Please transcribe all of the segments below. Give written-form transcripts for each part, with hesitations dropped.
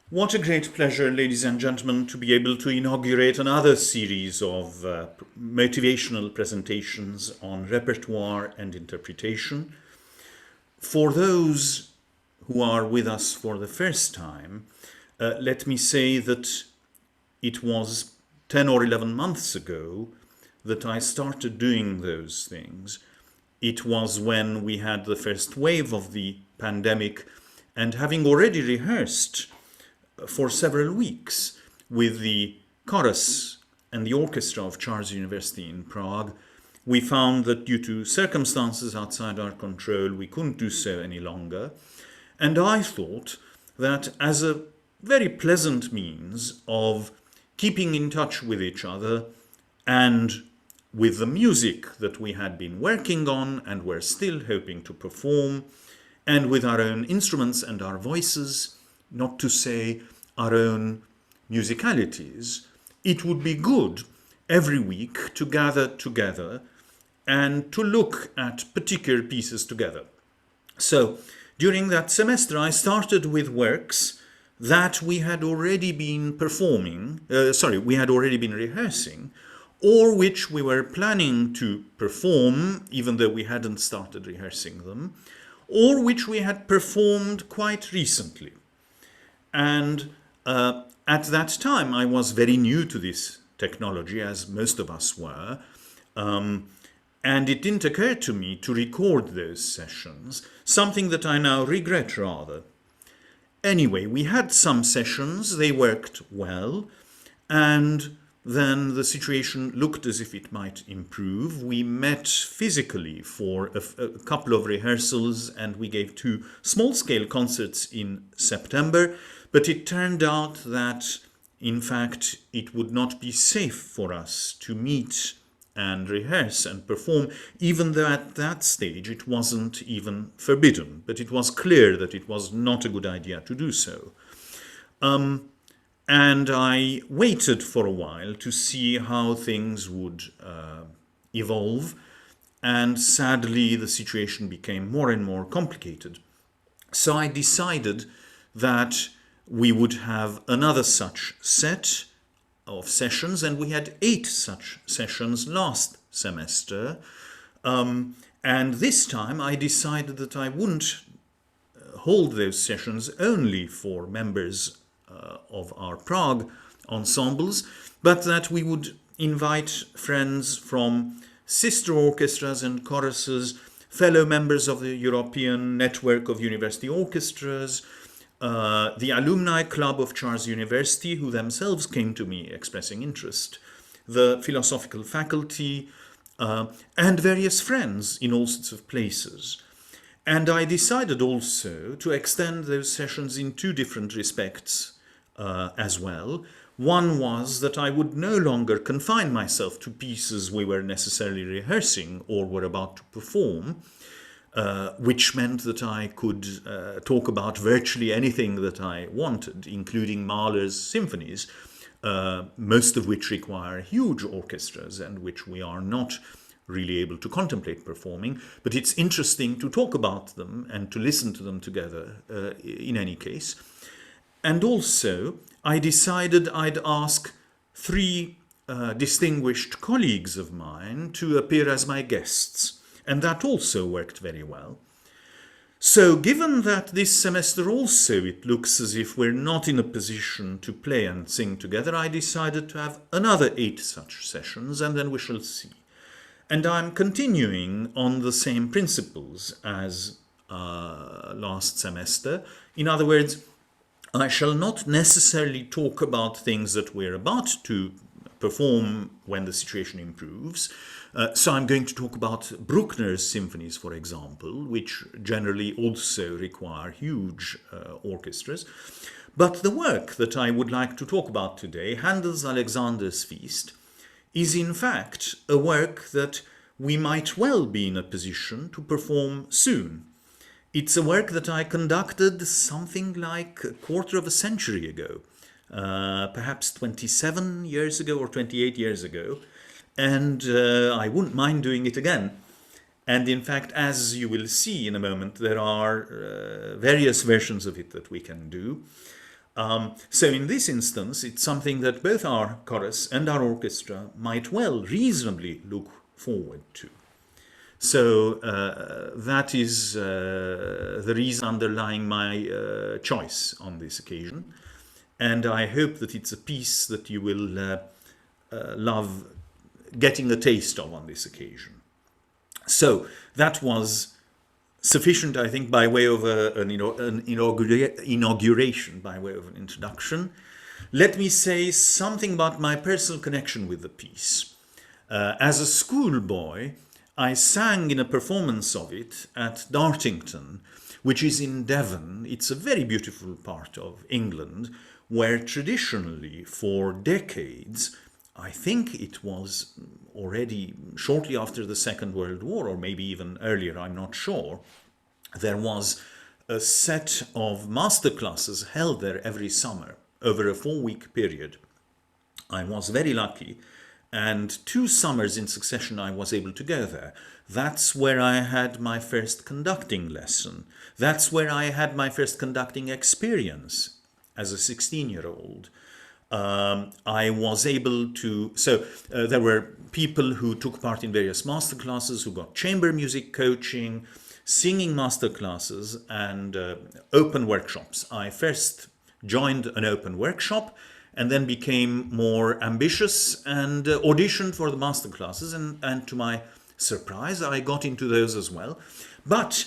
What a great pleasure, ladies and gentlemen, to be able to inaugurate another series of motivational presentations on repertoire and interpretation. For those who are with us for the first time, let me say that it was 10 or 11 months ago that I started doing those things. It was when we had the first wave of the pandemic, and having already rehearsed for several weeks with the chorus and the orchestra of Charles University in Prague, we found that due to circumstances outside our control, we couldn't do so any longer. And I thought that as a very pleasant means of keeping in touch with each other and with the music that we had been working on and were still hoping to perform, and with our own instruments and our voices, not to say our own musicalities, it would be good every week to gather together and to look at particular pieces together. So during that semester, I started with works that we had already been rehearsing, or which we were planning to perform, even though we hadn't started rehearsing them, or which we had performed quite recently. And at that time, I was very new to this technology, as most of us were, and it didn't occur to me to record those sessions, something that I now regret rather. Anyway, we had some sessions, they worked well, and then the situation looked as if it might improve. We met physically for a couple of rehearsals, and we gave 2 small-scale concerts in September, but it turned out that, in fact, it would not be safe for us to meet and rehearse and perform, even though at that stage it wasn't even forbidden, but it was clear that it was not a good idea to do so. And I waited for a while to see how things would evolve, and sadly the situation became more and more complicated. So I decided that we would have another such set of sessions, and we had 8 such sessions last semester. And this time I decided that I wouldn't hold those sessions only for members of our Prague ensembles, but that we would invite friends from sister orchestras and choruses, fellow members of the European Network of University Orchestras, the Alumni Club of Charles University, who themselves came to me expressing interest, the philosophical faculty, and various friends in all sorts of places. And I decided also to extend those sessions in 2 different respects as well. One was that I would no longer confine myself to pieces we were necessarily rehearsing or were about to perform, which meant that I could talk about virtually anything that I wanted, including Mahler's symphonies, most of which require huge orchestras and which we are not really able to contemplate performing, but it's interesting to talk about them and to listen to them together in any case. And also, I decided I'd ask 3 distinguished colleagues of mine to appear as my guests, and that also worked very well. So given that this semester also it looks as if we're not in a position to play and sing together, I decided to have another 8 such sessions, and then we shall see. And I'm continuing on the same principles as last semester. In other words, I shall not necessarily talk about things that we're about to perform when the situation improves. So I'm going to talk about Bruckner's symphonies, for example, which generally also require huge orchestras. But the work that I would like to talk about today, Handel's Alexander's Feast, is in fact a work that we might well be in a position to perform soon. It's a work that I conducted something like a quarter of a century ago, perhaps 27 years ago or 28 years ago, and I wouldn't mind doing it again. And in fact, as you will see in a moment, there are various versions of it that we can do. So in this instance, it's something that both our chorus and our orchestra might well reasonably look forward to. So that is the reason underlying my choice on this occasion. And I hope that it's a piece that you will love getting a taste of on this occasion. So that was sufficient, I think, by way of an inauguration, by way of an introduction. Let me say something about my personal connection with the piece. As a schoolboy, I sang in a performance of it at Dartington, which is in Devon. It's a very beautiful part of England, where traditionally for decades, I think it was already shortly after the Second World War, or maybe even earlier, I'm not sure, there was a set of masterclasses held there every summer over a 4-week period. I was very lucky, and 2 summers in succession I was able to go there. That's where I had my first conducting lesson. That's where I had my first conducting experience as a 16-year-old. I was able to, there were people who took part in various masterclasses, who got chamber music coaching, singing masterclasses, and open workshops. I first joined an open workshop and then became more ambitious and auditioned for the masterclasses, and to my surprise I got into those as well. But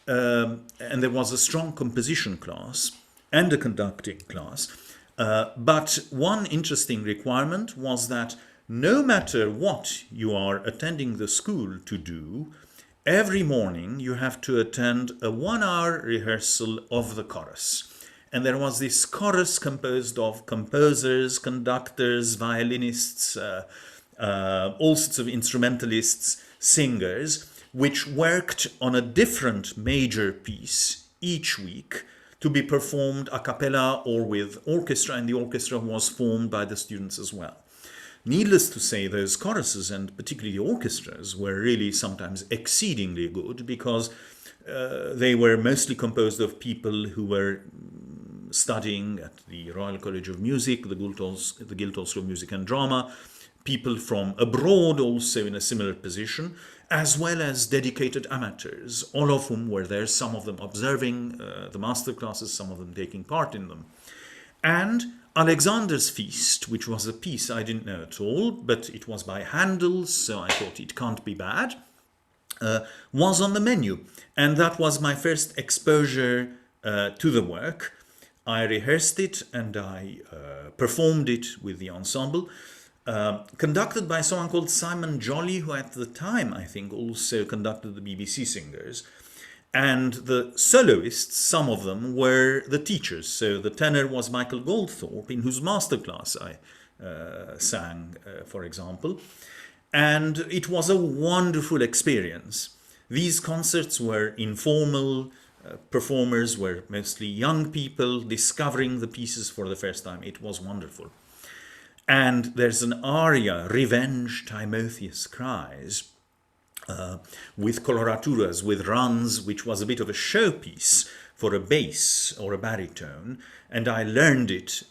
and there was a strong composition class and a conducting class. But one interesting requirement was that no matter what you are attending the school to do, every morning you have to attend a 1-hour rehearsal of the chorus. And there was this chorus composed of composers, conductors, violinists, all sorts of instrumentalists, singers, which worked on a different major piece each week, to be performed a cappella or with orchestra, and the orchestra was formed by the students as well. Needless to say, those choruses, and particularly the orchestras, were really sometimes exceedingly good, because they were mostly composed of people who were studying at the Royal College of Music, the Guildhall School of Music and Drama, people from abroad also in a similar position, as well as dedicated amateurs, all of whom were there, some of them observing the master classes, some of them taking part in them. And Alexander's Feast, which was a piece I didn't know at all, but it was by Handel, so I thought it can't be bad, was on the menu. And that was my first exposure to the work. I rehearsed it and I performed it with the ensemble, conducted by someone called Simon Jolly, who at the time, I think, also conducted the BBC Singers. And the soloists, some of them, were the teachers. So the tenor was Michael Goldthorpe, in whose masterclass I sang, for example. And it was a wonderful experience. These concerts were informal. Performers were mostly young people discovering the pieces for the first time. It was wonderful. And there's an aria, Revenge Timotheus Cries, with coloraturas, with runs, which was a bit of a showpiece for a bass or a baritone. And I learned it.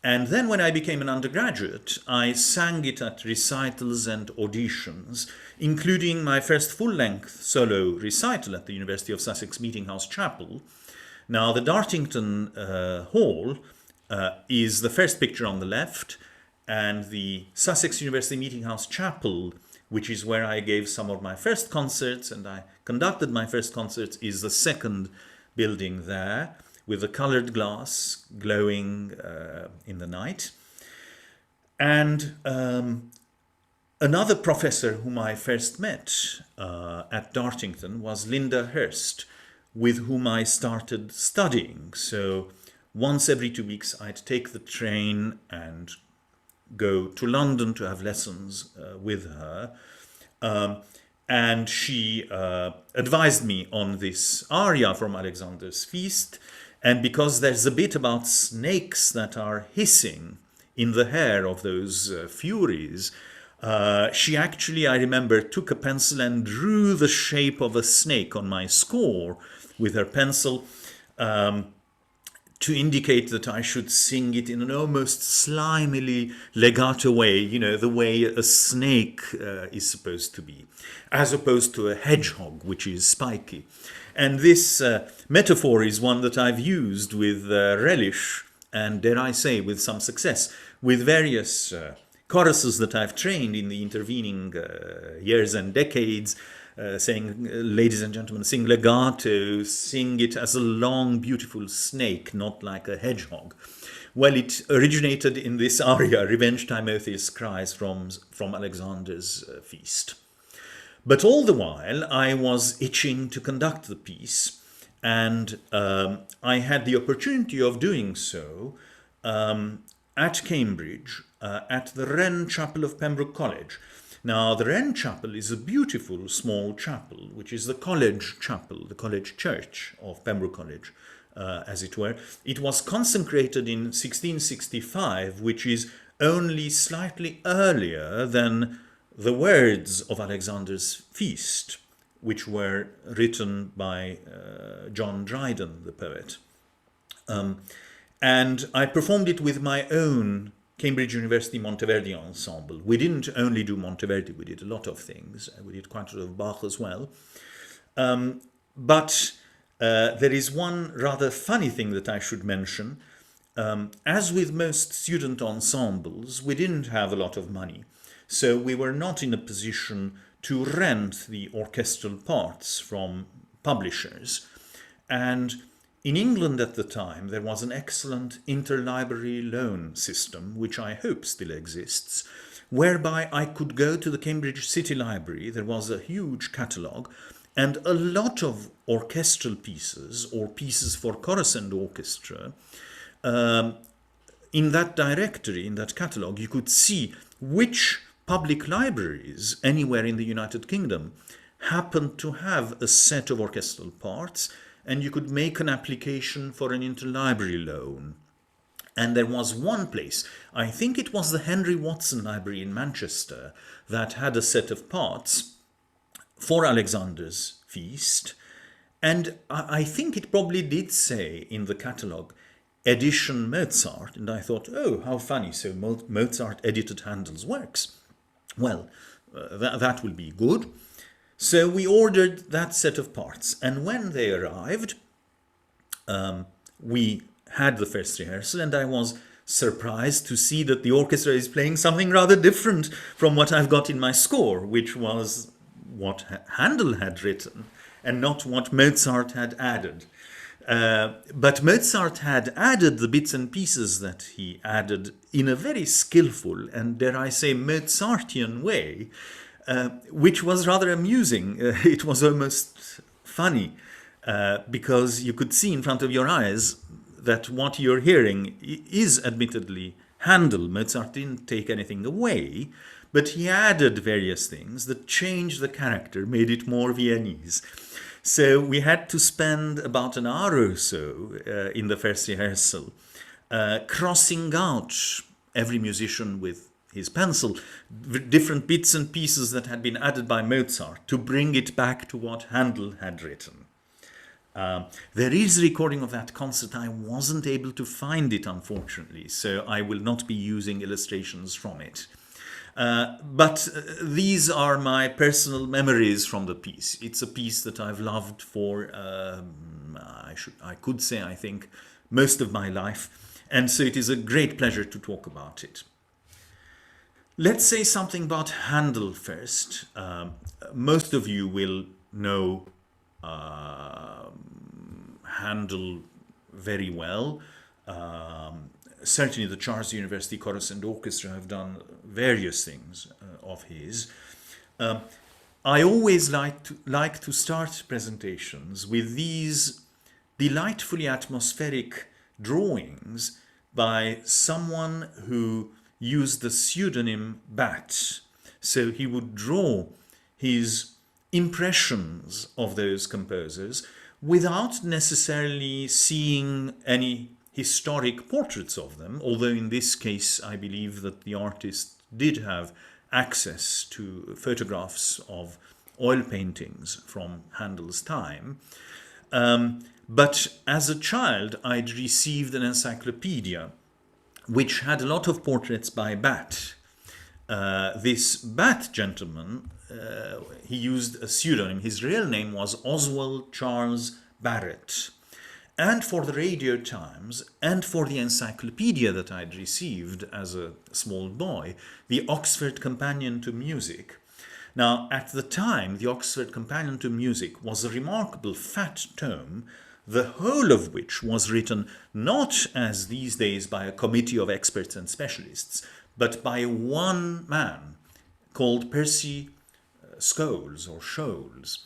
And then when I became an undergraduate, I sang it at recitals and auditions, including my first full-length solo recital at the University of Sussex Meeting House Chapel. Now, the Dartington Hall is the first picture on the left, and the Sussex University Meeting House Chapel, which is where I gave some of my first concerts and I conducted my first concerts, is the second building there, with the coloured glass glowing in the night. And another professor whom I first met at Dartington was Linda Hurst, with whom I started studying. So once every 2 weeks I'd take the train and go to London to have lessons with her. And she advised me on this aria from Alexander's Feast. And because there's a bit about snakes that are hissing in the hair of those furies, she actually, I remember, took a pencil and drew the shape of a snake on my score with her pencil, to indicate that I should sing it in an almost slimily legato way, you know, the way a snake is supposed to be, as opposed to a hedgehog, which is spiky. And this metaphor is one that I've used with relish, and dare I say, with some success, with various choruses that I've trained in the intervening years and decades, saying, ladies and gentlemen, sing legato, sing it as a long, beautiful snake, not like a hedgehog. Well, it originated in this aria, Revenge Timotheus cries from Alexander's feast. But all the while, I was itching to conduct the piece, and I had the opportunity of doing so at Cambridge, at the Wren Chapel of Pembroke College. Now, the Wren Chapel is a beautiful small chapel, which is the college chapel, the college church of Pembroke College, as it were. It was consecrated in 1665, which is only slightly earlier than the words of Alexander's feast, which were written by John Dryden, the poet. And I performed it with my own Cambridge University Monteverdi ensemble. We didn't only do Monteverdi, we did a lot of things. We did quite a lot of Bach as well. But there is one rather funny thing that I should mention. As with most student ensembles, we didn't have a lot of money. So we were not in a position to rent the orchestral parts from publishers. And in England at the time, there was an excellent interlibrary loan system, which I hope still exists, whereby I could go to the Cambridge City Library. There was a huge catalogue, and a lot of orchestral pieces, or pieces for chorus and orchestra, in that directory, in that catalogue, you could see which public libraries anywhere in the United Kingdom happened to have a set of orchestral parts, and you could make an application for an interlibrary loan. And there was one place, I think it was the Henry Watson Library in Manchester, that had a set of parts for Alexander's feast. And I think it probably did say in the catalogue, edition Mozart. And I thought, oh, how funny, so Mozart edited Handel's works. Well, that will be good. So we ordered that set of parts, and when they arrived, we had the first rehearsal, and I was surprised to see that the orchestra is playing something rather different from what I've got in my score, which was what Handel had written and not what Mozart had added. But Mozart had added the bits and pieces that he added in a very skillful and, dare I say, Mozartian way, which was rather amusing. It was almost funny because you could see in front of your eyes that what you're hearing is admittedly Handel. Mozart didn't take anything away, but he added various things that changed the character, made it more Viennese. So we had to spend about an hour or so in the first rehearsal crossing out every musician with his pencil, different bits and pieces that had been added by Mozart to bring it back to what Handel had written. There is a recording of that concert. I wasn't able to find it, unfortunately, so I will not be using illustrations from it. But these are my personal memories from the piece. It's a piece that I've loved for, I could say, I think, most of my life. And so it is a great pleasure to talk about it. Let's say something about Handel first. Most of you will know Handel very well. Certainly the Charles University Chorus and Orchestra have done various things of his. I always like to start presentations with these delightfully atmospheric drawings by someone who used the pseudonym Bat. So he would draw his impressions of those composers without necessarily seeing any historic portraits of them, although in this case I believe that the artist did have access to photographs of oil paintings from Handel's time. But as a child, I'd received an encyclopedia which had a lot of portraits by Bat. This Bat gentleman, he used a pseudonym. His real name was Oswald Charles Barrett. And for the Radio Times and for the encyclopedia that I'd received as a small boy, the Oxford Companion to Music. Now, at the time, the Oxford Companion to Music was a remarkable fat tome, the whole of which was written not as these days by a committee of experts and specialists, but by one man called Percy Scholes or Scholes.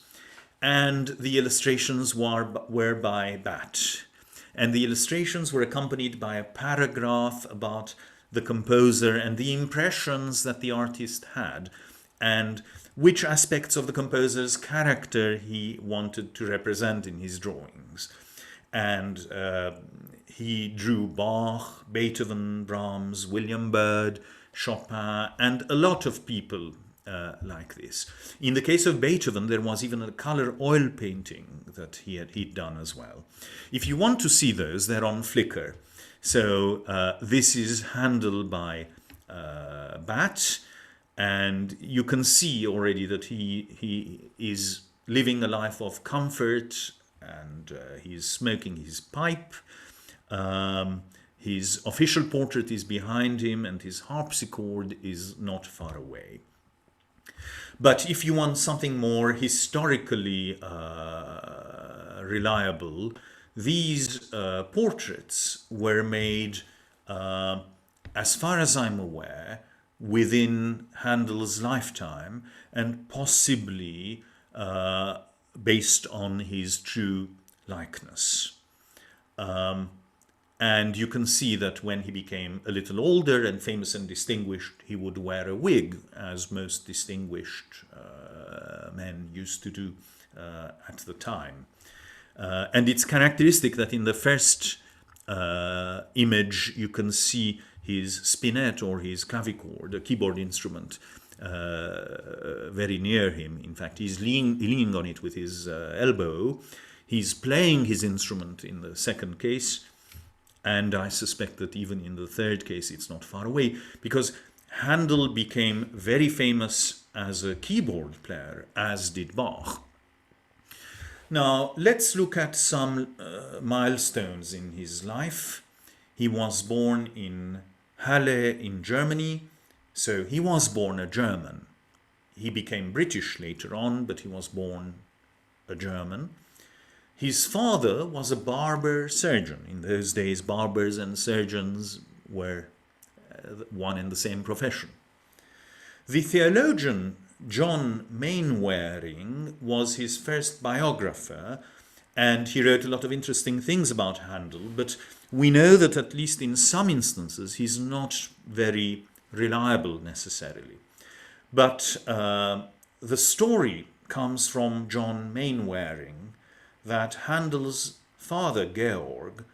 And the illustrations were by Bat. And the illustrations were accompanied by a paragraph about the composer and the impressions that the artist had, and which aspects of the composer's character he wanted to represent in his drawings. And he drew Bach, Beethoven, Brahms, William Byrd, Chopin, and a lot of people like this. In the case of Beethoven, there was even a color oil painting that he'd done as well. If you want to see those, they're on Flickr. So this is Handel by Bat, and you can see already that he is living a life of comfort, and he's smoking his pipe. His official portrait is behind him, and his harpsichord is not far away. But if you want something more historically reliable, these portraits were made, as far as I'm aware, within Handel's lifetime, and possibly based on his true likeness. And you can see that when he became a little older and famous and distinguished, he would wear a wig, as most distinguished men used to do at the time. And it's characteristic that in the first image you can see his spinet or his clavichord, a keyboard instrument, very near him. In fact, he's leaning on it with his elbow. He's playing his instrument in the second case. And I suspect that even in the third case, it's not far away, because Handel became very famous as a keyboard player, as did Bach. Now, let's look at some milestones in his life. He was born in Halle in Germany, so he was born a German. He became British later on, but he was born a German. His father was a barber surgeon. In those days, barbers and surgeons were one and the same profession. The theologian John Mainwaring was his first biographer, and he wrote a lot of interesting things about Handel, but we know that at least in some instances he's not very reliable necessarily. But the story comes from John Mainwaring that Handel's father, Georg,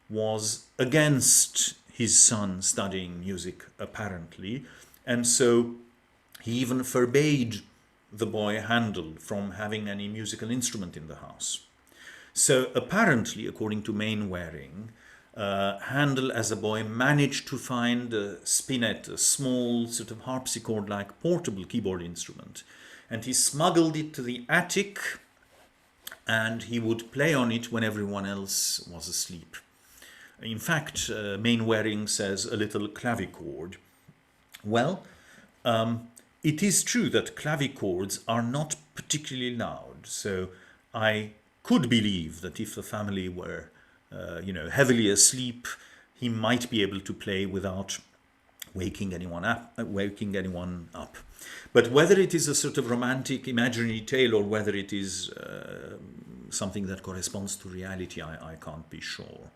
was against his son studying music, apparently, and so he even forbade the boy Handel from having any musical instrument in the house. So apparently, according to Mainwaring, Handel as a boy managed to find a spinet, a small sort of harpsichord-like portable keyboard instrument, and he smuggled it to the attic, and he would play on it when everyone else was asleep. In fact, Mainwaring says a little clavichord. Well, it is true that clavichords are not particularly loud, so I could believe that if the family were, heavily asleep, he might be able to play without waking anyone up. But whether it is a sort of romantic imaginary tale or whether it is something that corresponds to reality, I can't be sure.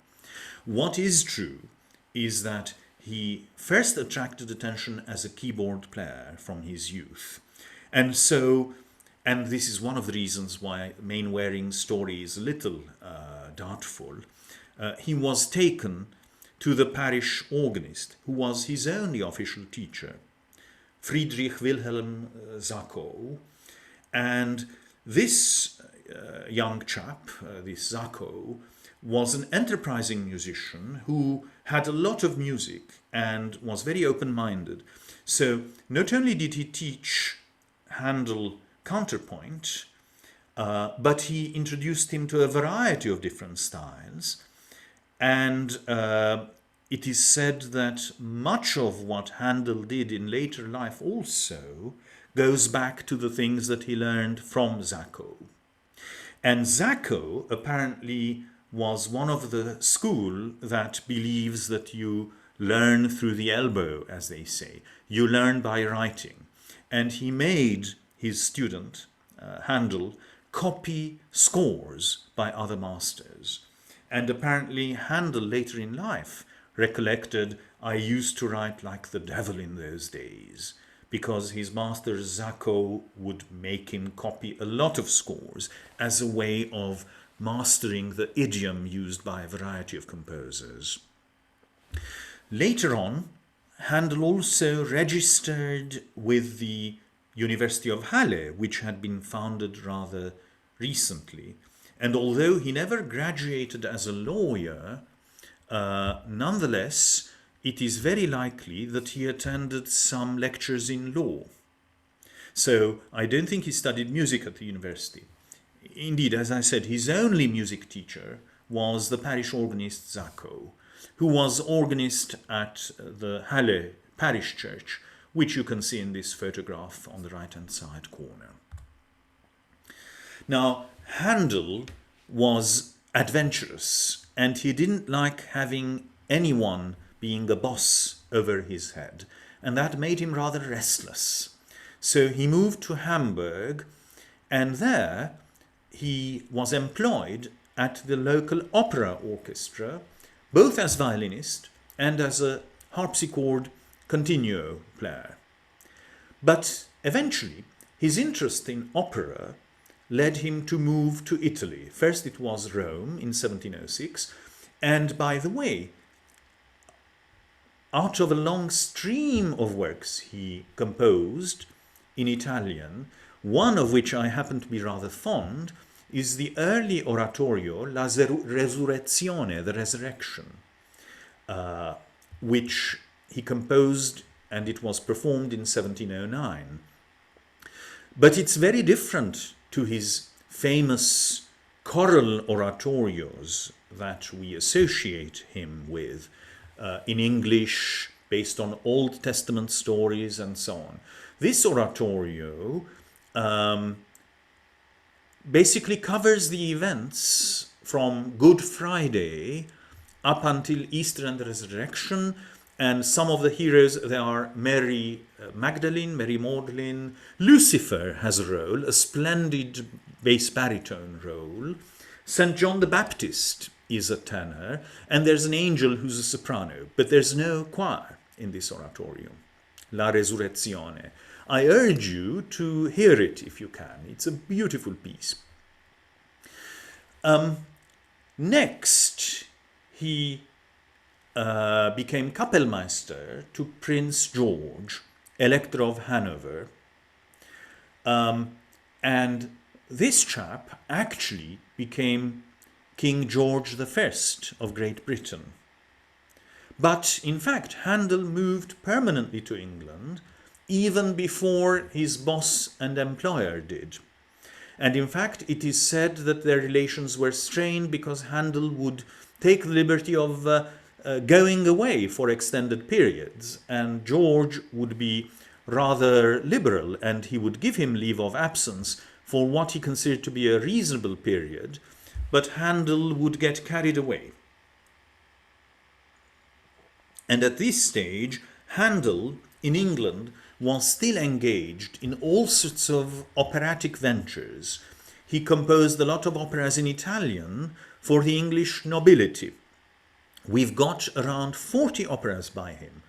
What is true is that he first attracted attention as a keyboard player from his youth. And this is one of the reasons why Mainwaring's story is a little doubtful. He was taken to the parish organist, who was his only official teacher, Friedrich Wilhelm Sacco. And this young chap, this Zacco, was an enterprising musician who had a lot of music and was very open-minded. So not only did he teach Handel counterpoint, but he introduced him to a variety of different styles. And it is said that much of what Handel did in later life also goes back to the things that he learned from Zacco. And Zacco apparently was one of the school that believes that you learn through the elbow, as they say. You learn by writing. And he made his student, Handel, copy scores by other masters. And apparently Handel later in life recollected, I used to write like the devil in those days, because his master Zacco would make him copy a lot of scores as a way of mastering the idiom used by a variety of composers. Later on, Handel also registered with the University of Halle, which had been founded rather recently. And although he never graduated as a lawyer, nonetheless, it is very likely that he attended some lectures in law. So I don't think he studied music at the university. Indeed, as I said, his only music teacher was the parish organist Zacco, who was organist at the Halle parish church, which you can see in this photograph on the right-hand side corner. Now, Handel was adventurous, and he didn't like having anyone being a boss over his head, and that made him rather restless. So he moved to Hamburg, and there he was employed at the local opera orchestra, both as violinist and as a harpsichord continuo player. But eventually, his interest in opera led him to move to Italy. First it was Rome in 1706, and by the way, out of a long stream of works he composed in Italian, one of which I happen to be rather fond, is the early oratorio La Resurrezione, the Resurrection, which he composed, and it was performed in 1709. But it's very different to his famous choral oratorios that we associate him with in English, based on Old Testament stories and so on. This oratorio basically covers the events from Good Friday up until Easter and the Resurrection, and some of the heroes, they are Mary Magdalene, Mary Magdalene. Lucifer has a role, a splendid bass baritone role. St. John the Baptist is a tenor, and there's an angel who's a soprano, but there's no choir in this oratorio, La Resurrezione. I urge you to hear it if you can. It's a beautiful piece. Next, he became Kapellmeister to Prince George, Elector of Hanover. And this chap actually became King George I of Great Britain. But in fact, Handel moved permanently to England even before his boss and employer did. And in fact, it is said that their relations were strained because Handel would take the liberty of going away for extended periods, and George would be rather liberal, and he would give him leave of absence for what he considered to be a reasonable period, but Handel would get carried away. And at this stage, Handel in England was still engaged in all sorts of operatic ventures. He composed a lot of operas in Italian for the English nobility. We've got around 40 operas by him.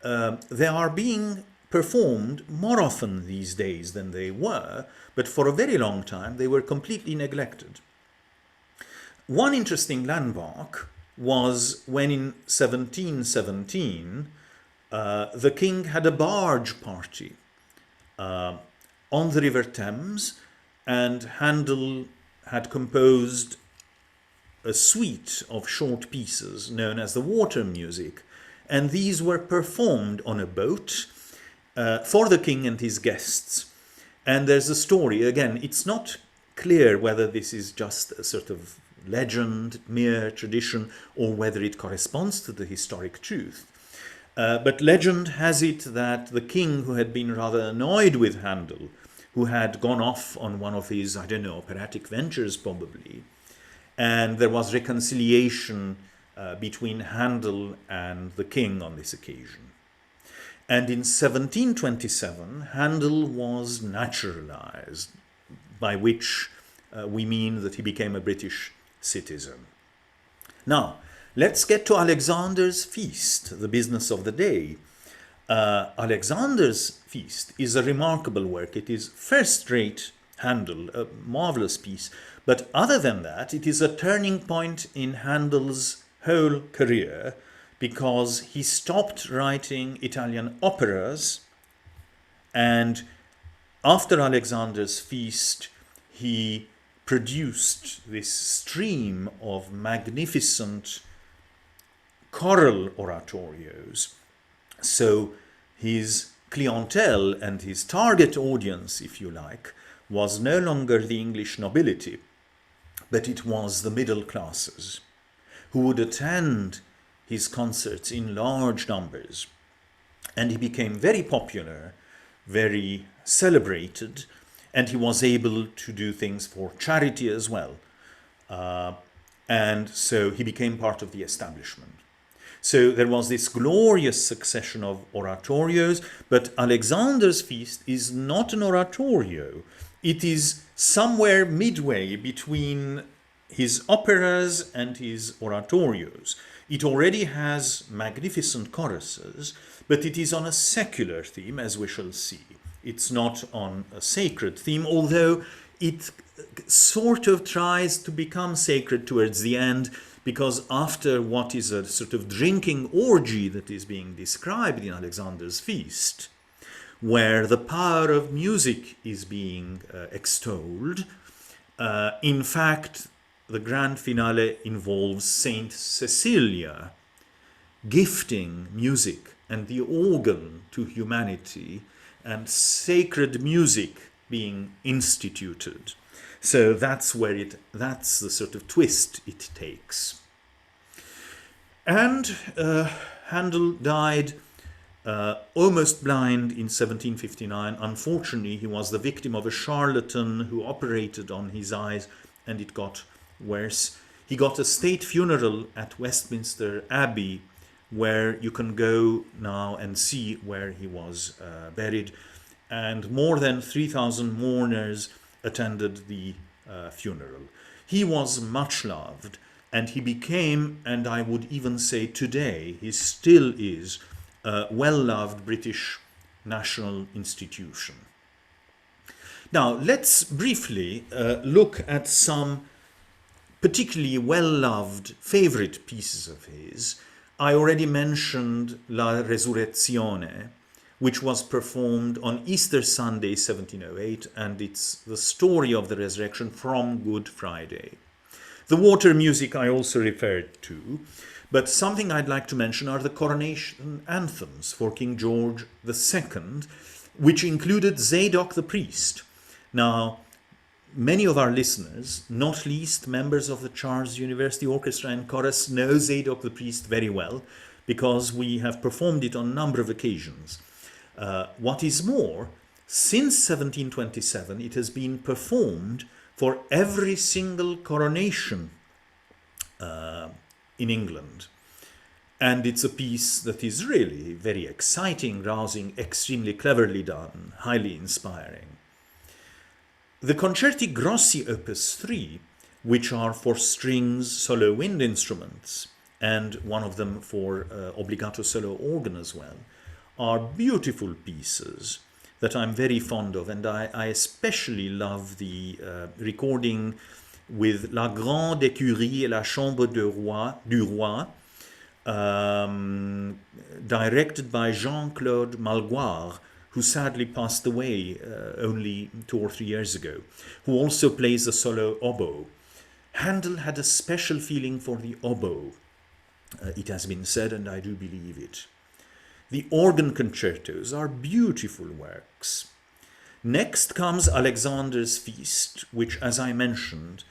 They are being performed more often these days than they were, but for a very long time they were completely neglected. One interesting landmark was when in 1717 the king had a barge party on the River Thames, and Handel had composed a suite of short pieces known as the Water Music, and these were performed on a boat for the king and his guests. And there's a story, again, it's not clear whether this is just a sort of legend, mere tradition, or whether it corresponds to the historic truth. But legend has it that the king, who had been rather annoyed with Handel, who had gone off on one of his, I don't know, operatic ventures probably, and there was reconciliation between Handel and the king on this occasion. And in 1727, Handel was naturalized, by which we mean that he became a British citizen. Now, let's get to Alexander's Feast, the business of the day. Alexander's Feast is a remarkable work. It is first-rate Handel, a marvelous piece. But other than that, it is a turning point in Handel's whole career, because he stopped writing Italian operas, and after Alexander's Feast, he produced this stream of magnificent choral oratorios. So his clientele and his target audience, if you like, was no longer the English nobility, but it was the middle classes, who would attend his concerts in large numbers. And he became very popular, very celebrated, and he was able to do things for charity as well. And so he became part of the establishment. So there was this glorious succession of oratorios, but Alexander's Feast is not an oratorio. It is somewhere midway between his operas and his oratorios. It already has magnificent choruses, but it is on a secular theme, as we shall see. It's not on a sacred theme, although it sort of tries to become sacred towards the end, because after what is a sort of drinking orgy that is being described in Alexander's Feast, where the power of music is being extolled, in fact, the grand finale involves Saint Cecilia gifting music and the organ to humanity, and sacred music being instituted. So that's that's the sort of twist it takes. And Handel died almost blind in 1759. Unfortunately, he was the victim of a charlatan who operated on his eyes, and it got worse. He got a state funeral at Westminster Abbey, where you can go now and see where he was buried, and more than 3,000 mourners attended the funeral. He was much loved, and he became, and I would even say today, he still is, a well-loved British national institution. Now, let's briefly look at some particularly well-loved favorite pieces of his. I already mentioned La Resurrezione, which was performed on Easter Sunday 1708, and it's the story of the resurrection from Good Friday. The Water Music I also referred to, but something I'd like to mention are the coronation anthems for King George II, which included Zadok the priest. Now, many of our listeners, not least members of the Charles University Orchestra and Chorus, know Zadok the priest very well, because we have performed it on a number of occasions. What is more, since 1727, it has been performed for every single coronation in England. And it's a piece that is really very exciting, rousing, extremely cleverly done, highly inspiring. The Concerti Grossi Opus 3, which are for strings, solo wind instruments, and one of them for obbligato solo organ as well, are beautiful pieces that I'm very fond of, and I especially love the recording with La Grande Écurie et la Chambre du Roi, directed by Jean-Claude Malgoire, who sadly passed away only 2 or 3 years ago, who also plays the solo oboe. Handel had a special feeling for the oboe, it has been said, and I do believe it. The organ concertos are beautiful works. Next comes Alexander's Feast, which, as I mentioned,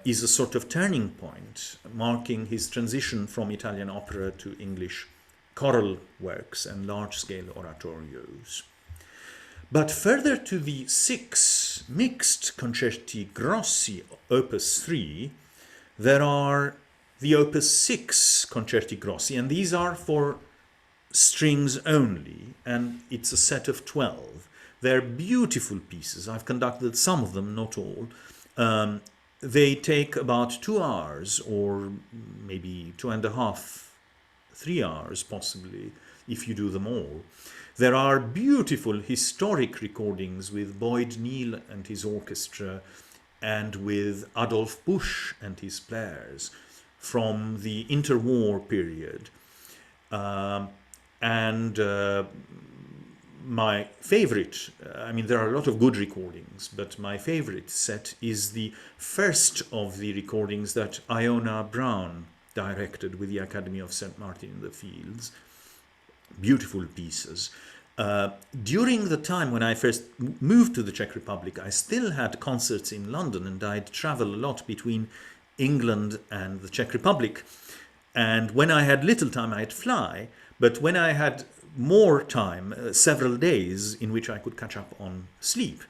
is a sort of turning point, marking his transition from Italian opera to English choral works and large-scale oratorios. But further to the 6 mixed concerti grossi, opus 3, there are the opus 6 concerti grossi, and these are for strings only, and it's a set of 12. They're beautiful pieces. I've conducted some of them, not all. They take about 2 hours, or maybe 2.5, 3 hours possibly, if you do them all. There are beautiful historic recordings with Boyd Neal and his orchestra, and with Adolf Busch and his players from the interwar period. My favorite, I mean, there are a lot of good recordings, but my favorite set is the first of the recordings that Iona Brown directed with the Academy of St. Martin in the Fields. Beautiful pieces. During the time when I first moved to the Czech Republic, I still had concerts in London, and I'd travel a lot between England and the Czech Republic. And when I had little time, I'd fly. But when I had more time, several days in which I could catch up on sleep,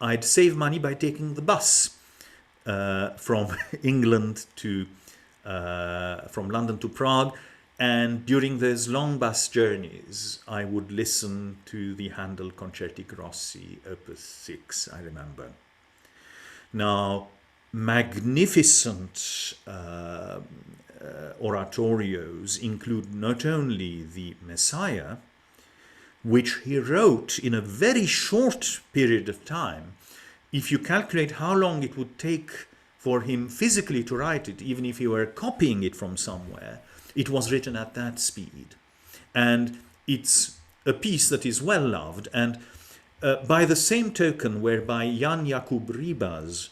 I'd save money by taking the bus from England to from London to Prague. And during those long bus journeys, I would listen to the Handel Concerti Grossi, Opus 6, I remember. Now, magnificent oratorios include not only the Messiah, which he wrote in a very short period of time. If you calculate how long it would take for him physically to write it, even if he were copying it from somewhere, it was written at that speed. And it's a piece that is well loved. And by the same token, whereby Jan Jakub Ryba's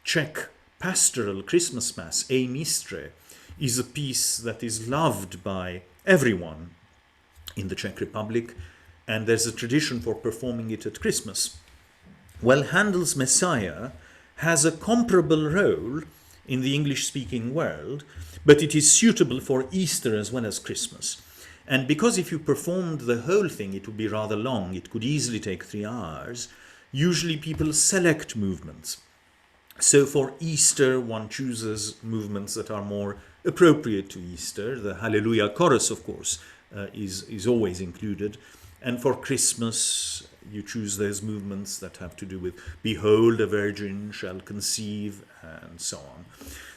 Czech pastoral Christmas Mass, A Mistre, is a piece that is loved by everyone in the Czech Republic, and there's a tradition for performing it at Christmas. Well, Handel's Messiah has a comparable role in the English-speaking world, but it is suitable for Easter as well as Christmas. And because if you performed the whole thing, it would be rather long, it could easily take 3 hours, usually people select movements. So for Easter, one chooses movements that are more appropriate to Easter. The Hallelujah chorus, of course, is always included. And for Christmas, you choose those movements that have to do with Behold, a virgin shall conceive, and so on.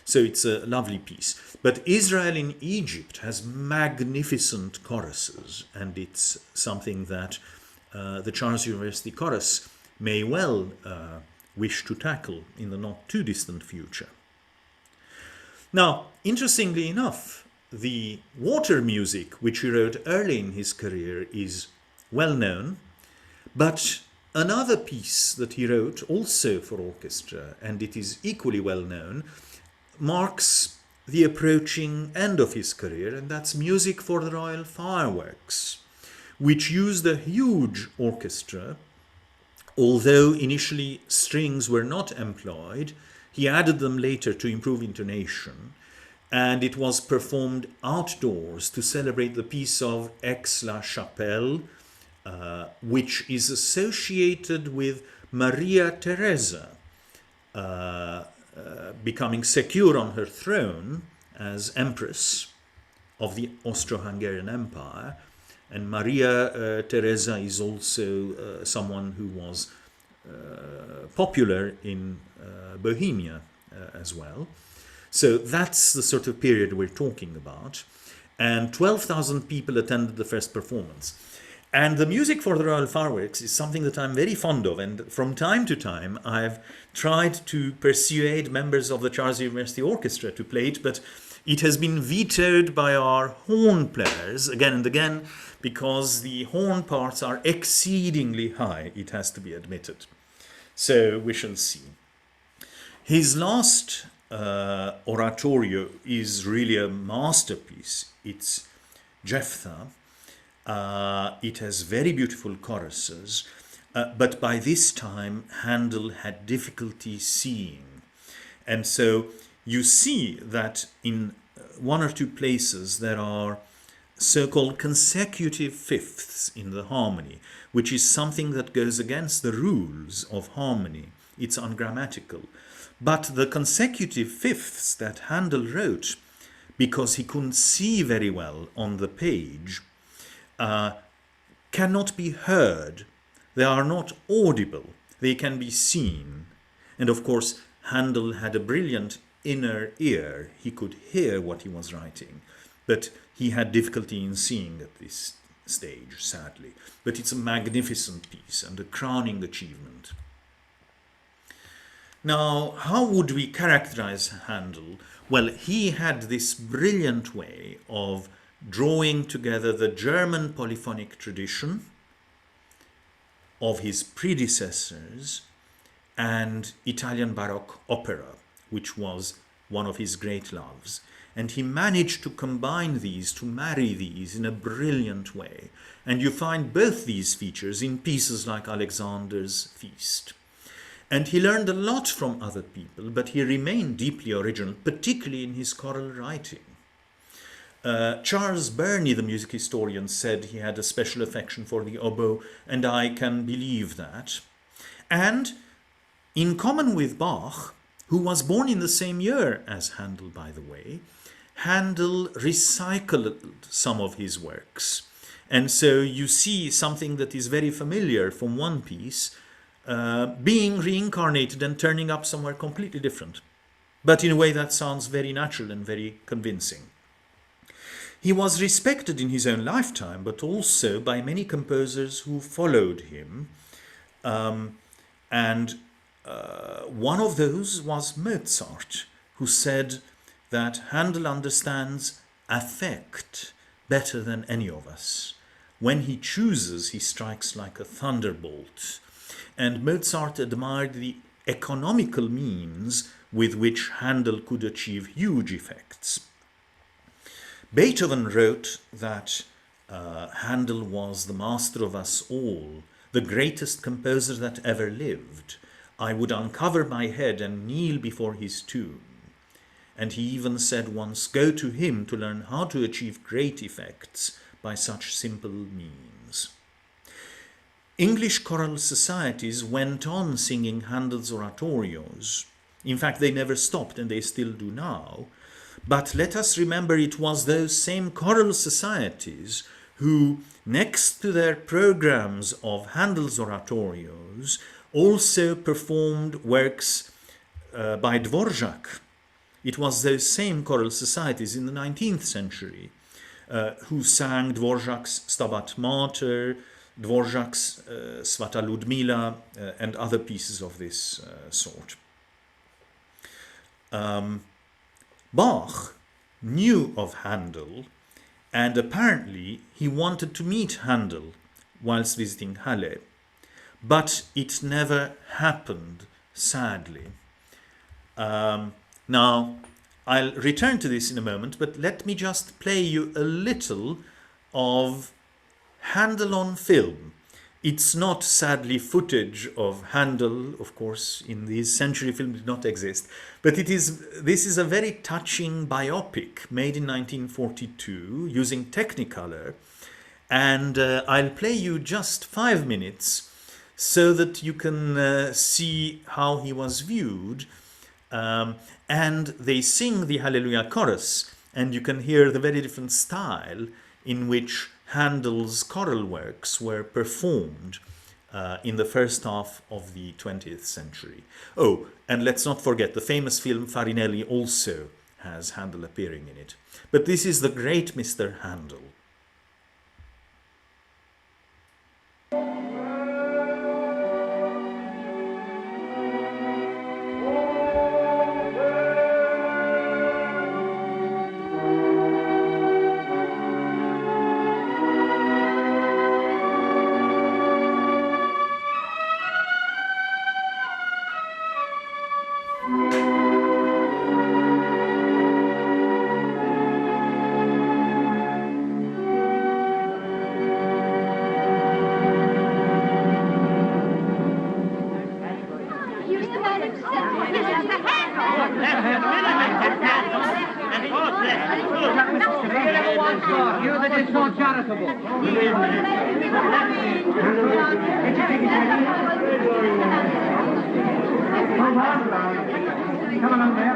So it's a lovely piece. But Israel in Egypt has magnificent choruses, and it's something that the Charles University Chorus may well wish to tackle in the not too distant future. Now, interestingly enough, the water music, which he wrote early in his career, is well known, but another piece that he wrote also for orchestra, and it is equally well known, marks the approaching end of his career, and that's Music for the Royal Fireworks, which used a huge orchestra. Although initially strings were not employed, he added them later to improve intonation, and it was performed outdoors to celebrate the peace of Aix-la-Chapelle, which is associated with Maria Theresa becoming secure on her throne as Empress of the Austro-Hungarian Empire. And Maria Theresa is also someone who was popular in Bohemia as well. So that's the sort of period we're talking about. And 12,000 people attended the first performance. And the Music for the Royal Fireworks is something that I'm very fond of. And from time to time, I've tried to persuade members of the Charles University Orchestra to play it, but It has been vetoed by our horn players again and again because the horn parts are exceedingly high, it has to be admitted. So we shall see. His last oratorio is really a masterpiece. It's Jephthah. It has very beautiful choruses, but by this time Handel had difficulty seeing. And so you see that in one or two places there are so-called consecutive fifths in the harmony, which is something that goes against the rules of harmony. It's ungrammatical. But the consecutive fifths that Handel wrote, because he couldn't see very well on the page, cannot be heard. They are not audible. They can be seen. And of course, Handel had a brilliant inner ear. He could hear what he was writing, but he had difficulty in seeing at this stage, sadly. But it's a magnificent piece and a crowning achievement. Now, how would we characterize Handel? Well, he had this brilliant way of drawing together the German polyphonic tradition of his predecessors and Italian Baroque opera, which was one of his great loves. And he managed to combine these, to marry these in a brilliant way. And you find both these features in pieces like Alexander's Feast. And he learned a lot from other people, but he remained deeply original, particularly in his choral writing. Charles Burney, the music historian, said he had a special affection for the oboe, and I can believe that. And in common with Bach, who was born in the same year as Handel, by the way, Handel recycled some of his works. And so you see something that is very familiar from one piece being reincarnated and turning up somewhere completely different, but in a way that sounds very natural and very convincing. He was respected in his own lifetime, but also by many composers who followed him. And one of those was Mozart, who said that Handel understands affect better than any of us. When he chooses, he strikes like a thunderbolt. And Mozart admired the economical means with which Handel could achieve huge effects. Beethoven wrote that Handel was the master of us all, the greatest composer that ever lived. I would uncover my head and kneel before his tomb. And he even said once, go to him to learn how to achieve great effects by such simple means. English choral societies went on singing Handel's oratorios. In fact, they never stopped, and they still do now. But let us remember it was those same choral societies who, next to their programs of Handel's oratorios, also performed works by Dvorak. It was those same choral societies in the 19th century who sang Dvorak's Stabat Mater, Dvorak's Svata Ludmila, and other pieces of this sort. Bach knew of Handel, and apparently he wanted to meet Handel whilst visiting Halle, but it never happened, sadly. Now, I'll return to this in a moment, but let me just play you a little of Handel on film. It's not, sadly, footage of Handel, of course, in these century films did not exist, but this is a very touching biopic made in 1942 using Technicolor, and I'll play you just 5 minutes so that you can see how he was viewed, and they sing the Hallelujah chorus, and you can hear the very different style in which Handel's choral works were performed in the first half of the 20th century. Oh, and let's not forget the famous film Farinelli also has Handel appearing in it. But this is the great Mr. Handel. You that is so charitable. Come along there.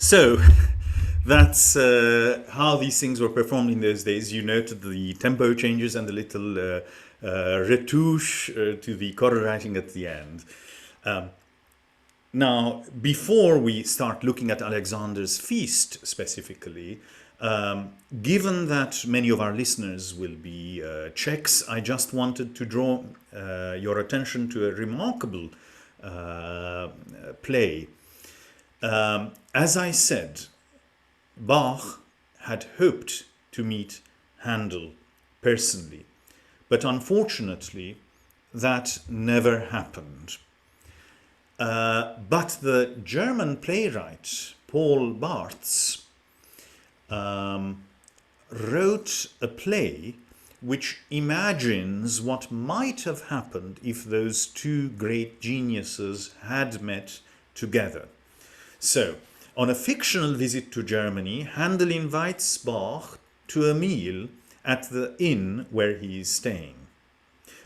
So that's how these things were performed in those days. You noted the tempo changes and the little retouche to the chord writing at the end. Now, before we start looking at Alexander's feast specifically, given that many of our listeners will be Czechs, I just wanted to draw your attention to a remarkable play As I said, Bach had hoped to meet Handel personally, but unfortunately that never happened. But the German playwright Paul Barthes wrote a play which imagines what might have happened if those two great geniuses had met together. So, on a fictional visit to Germany, Handel invites Bach to a meal at the inn where he is staying.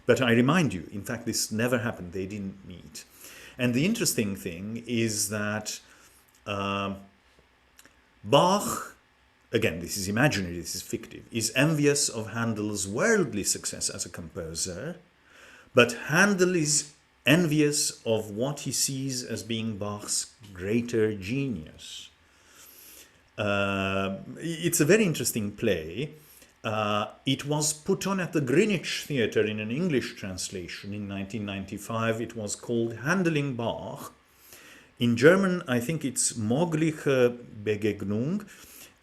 But I remind you, in fact, this never happened. They didn't meet. And the interesting thing is that Bach, again, this is imaginary, this is fictive, is envious of Handel's worldly success as a composer, but Handel is envious of what he sees as being Bach's greater genius. It's a very interesting play. It was put on at the Greenwich Theatre in an English translation in 1995. It was called Handeling Bach. In German, I think it's Mögliche Begegnung.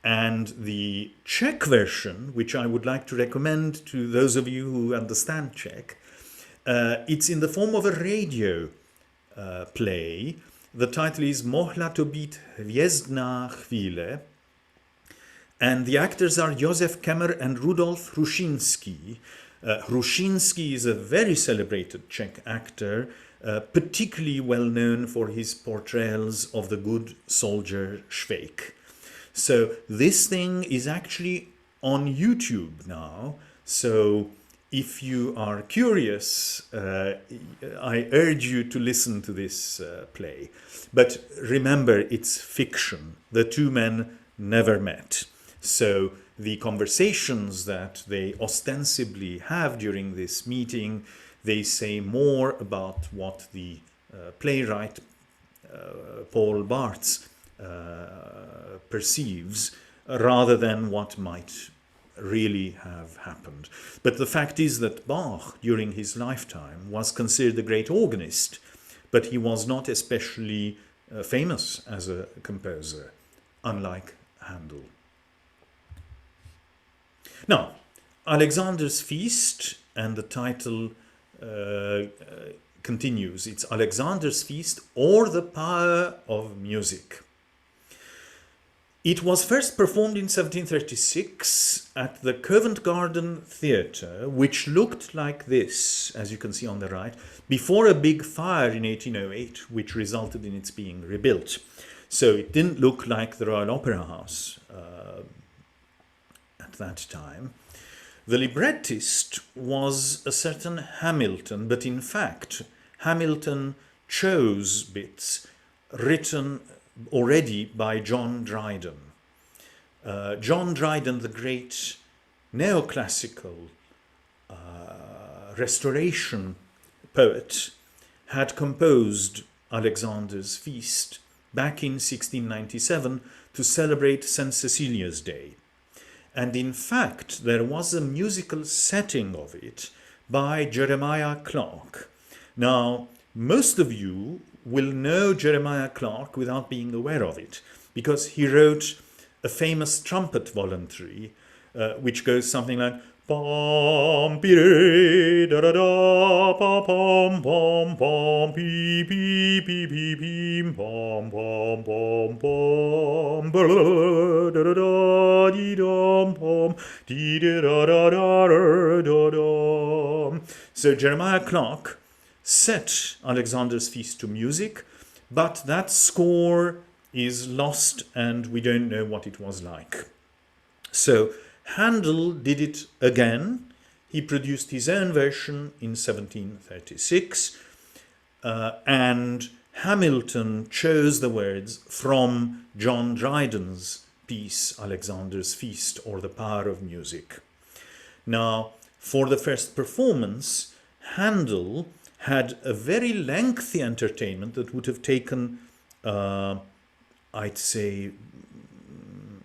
And the Czech version, which I would like to recommend to those of you who understand Czech, it's in the form of a radio play. The title is Mohla to být hvězdná chvíle. And the actors are Josef Kemmer and Rudolf Hrušínský. Hrušínský is a very celebrated Czech actor, particularly well known for his portrayals of the good soldier Švejk. So this thing is actually on YouTube now. So if you are curious, I urge you to listen to this play. But remember, it's fiction. The two men never met. So the conversations that they ostensibly have during this meeting, they say more about what the playwright Paul Barthes perceives rather than what might really have happened. But the fact is that Bach, during his lifetime, was considered a great organist, but he was not especially famous as a composer, unlike Handel. Now, Alexander's Feast, and the title continues. It's Alexander's Feast or the Power of Musick. It was first performed in 1736 at the Covent Garden Theatre, which looked like this, as you can see on the right, before a big fire in 1808, which resulted in its being rebuilt. So it didn't look like the Royal Opera House at that time. The librettist was a certain Hamilton, but in fact, Hamilton chose bits written already by John Dryden. John Dryden, the great neoclassical restoration poet, had composed Alexander's Feast back in 1697 to celebrate St. Cecilia's Day. And in fact, there was a musical setting of it by Jeremiah Clarke. Now, most of you will know Jeremiah Clarke without being aware of it, because he wrote a famous trumpet voluntary, which goes something like pom pire da da da pa pom pom pom pi pi pi pi pim pom pom pom pom da da da di dom pom di da da da da da. So Jeremiah Clarke set Alexander's Feast to music, but that score is lost and we don't know what it was like. So Handel did it again. He produced his own version in 1736, and Hamilton chose the words from John Dryden's piece, Alexander's Feast or the Power of Musick. Now, for the first performance, Handel had a very lengthy entertainment that would have taken, I'd say,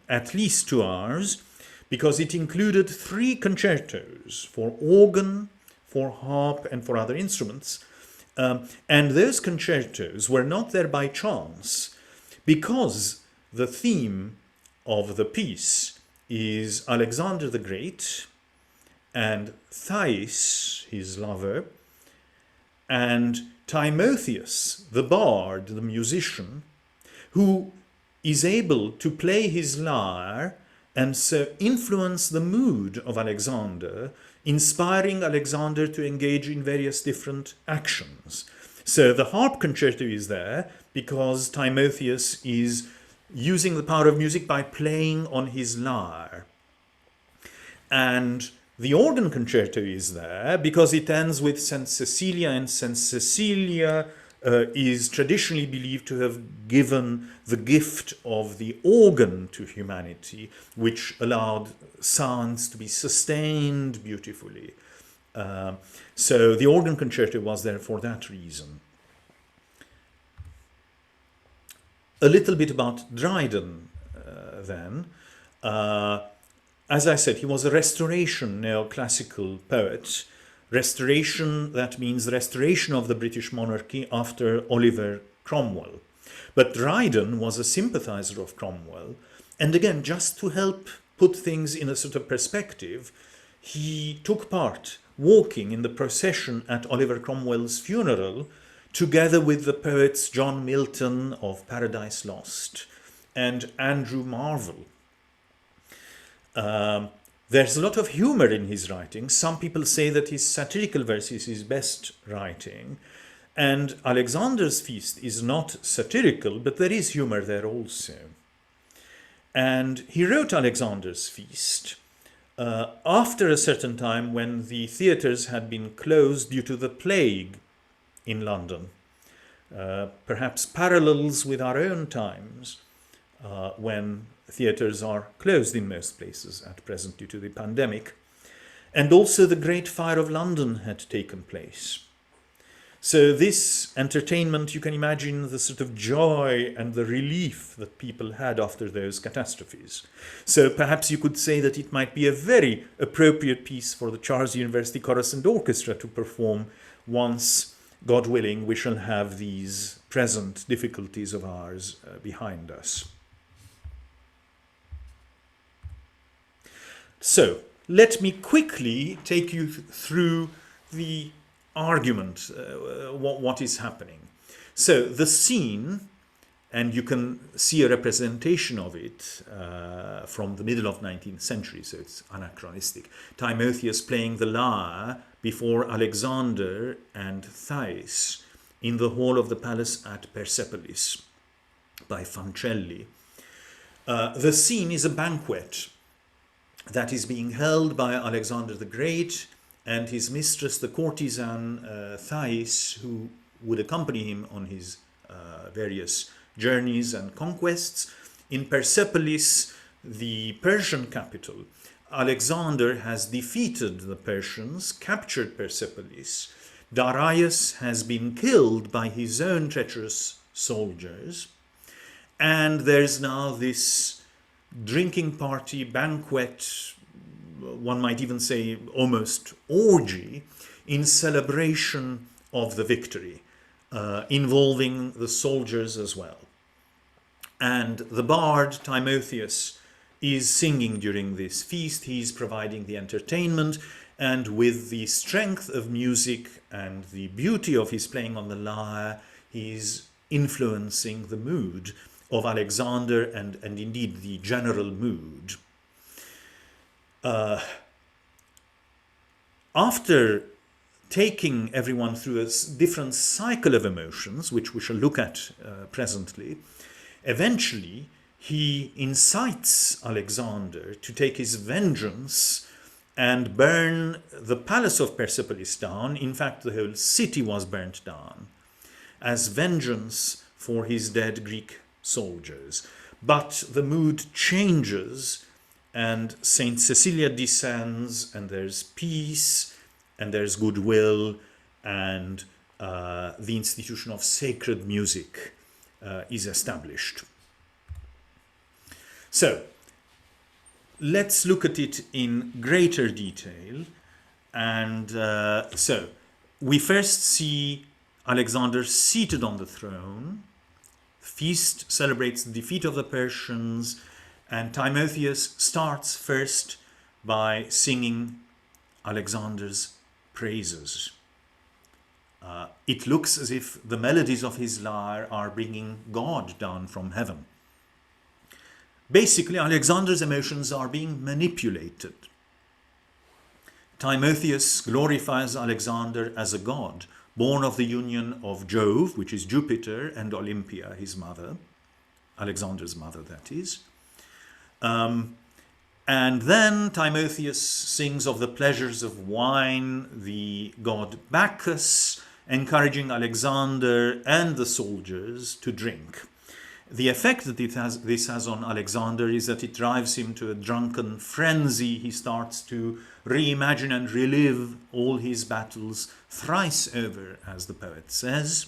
at least 2 hours, because it included 3 concertos for organ, for harp, and for other instruments. And those concertos were not there by chance, because the theme of the piece is Alexander the Great and Thais, his lover, and Timotheus, the bard, the musician, who is able to play his lyre and so influence the mood of Alexander, inspiring Alexander to engage in various different actions. So the harp concerto is there because Timotheus is using the power of music by playing on his lyre. And the organ concerto is there because it ends with St. Cecilia, and St. Cecilia is traditionally believed to have given the gift of the organ to humanity, which allowed sounds to be sustained beautifully. So the organ concerto was there for that reason. A little bit about Dryden then. As I said, he was a Restoration neoclassical poet. Restoration, that means restoration of the British monarchy after Oliver Cromwell. But Dryden was a sympathizer of Cromwell. And again, just to help put things in a sort of perspective, he took part walking in the procession at Oliver Cromwell's funeral, together with the poets John Milton of Paradise Lost and Andrew Marvell. There's a lot of humor in his writing. Some people say that his satirical verse is his best writing. And Alexander's Feast is not satirical, but there is humor there also. And he wrote Alexander's Feast after a certain time when the theatres had been closed due to the plague in London. Perhaps parallels with our own times when theatres are closed in most places at present due to the pandemic. And also the Great Fire of London had taken place. So this entertainment, you can imagine the sort of joy and the relief that people had after those catastrophes. So perhaps you could say that it might be a very appropriate piece for the Charles University Chorus and Orchestra to perform once, God willing, we shall have these present difficulties of ours behind us. So let me quickly take you through the argument, what is happening. So the scene, and you can see a representation of it from the middle of 19th century, so it's anachronistic. Timotheus playing the lyre before Alexander and Thais in the hall of the palace at Persepolis by Fancelli. The scene is a banquet that is being held by Alexander the Great and his mistress, the courtesan Thais, who would accompany him on his various journeys and conquests. In Persepolis, the Persian capital, Alexander has defeated the Persians, captured Persepolis. Darius has been killed by his own treacherous soldiers. And there's now this drinking party, banquet, one might even say almost orgy, in celebration of the victory, involving the soldiers as well. And the bard, Timotheus, is singing during this feast. He's providing the entertainment, and with the strength of music and the beauty of his playing on the lyre, he's influencing the mood of Alexander and indeed the general mood. After taking everyone through a different cycle of emotions, which we shall look at presently, eventually he incites Alexander to take his vengeance and burn the palace of Persepolis down. In fact, the whole city was burnt down as vengeance for his dead Greek soldiers. But the mood changes and Saint Cecilia descends, and there's peace and there's goodwill, and the institution of sacred music is established. So let's look at it in greater detail. And so we first see Alexander seated on the throne, feast celebrates the defeat of the Persians, and Timotheus starts first by singing Alexander's praises. It looks as if the melodies of his lyre are bringing God down from heaven. Basically, Alexander's emotions are being manipulated. Timotheus glorifies Alexander as a god, born of the union of Jove, which is Jupiter, and Olympia, his mother, Alexander's mother, that is. And then Timotheus sings of the pleasures of wine, the god Bacchus, encouraging Alexander and the soldiers to drink. The effect that this has on Alexander is that it drives him to a drunken frenzy. He starts to reimagine and relive all his battles thrice over, as the poet says.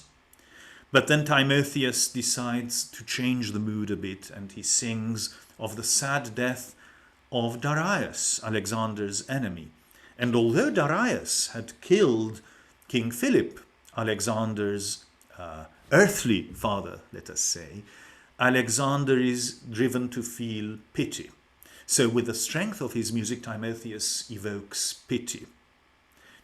But then Timotheus decides to change the mood a bit, and he sings of the sad death of Darius, Alexander's enemy. And although Darius had killed King Philip, Alexander's earthly father, let us say, Alexander is driven to feel pity. So with the strength of his music, Timotheus evokes pity.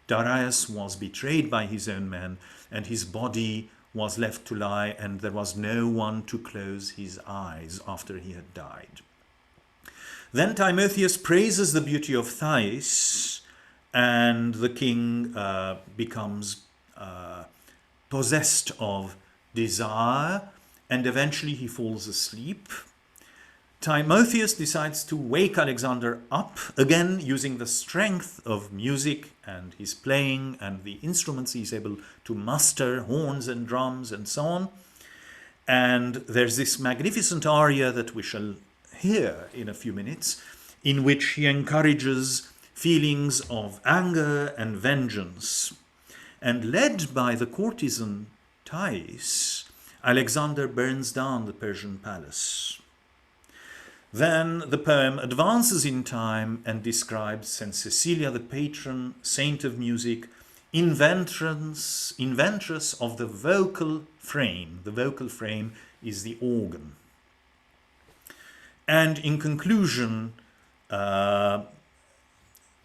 Darius was betrayed by his own men, and his body was left to lie, and there was no one to close his eyes after he had died. Then Timotheus praises the beauty of Thais, and the king becomes possessed of desire, and eventually he falls asleep. Timotheus decides to wake Alexander up, again using the strength of music and his playing and the instruments he's able to muster, horns and drums and so on. And there's this magnificent aria that we shall hear in a few minutes, in which he encourages feelings of anger and vengeance. And led by the courtesan Thais, Alexander burns down the Persian palace. Then the poem advances in time and describes St. Cecilia, the patron saint of music, inventress of the vocal frame. The vocal frame is the organ. And in conclusion,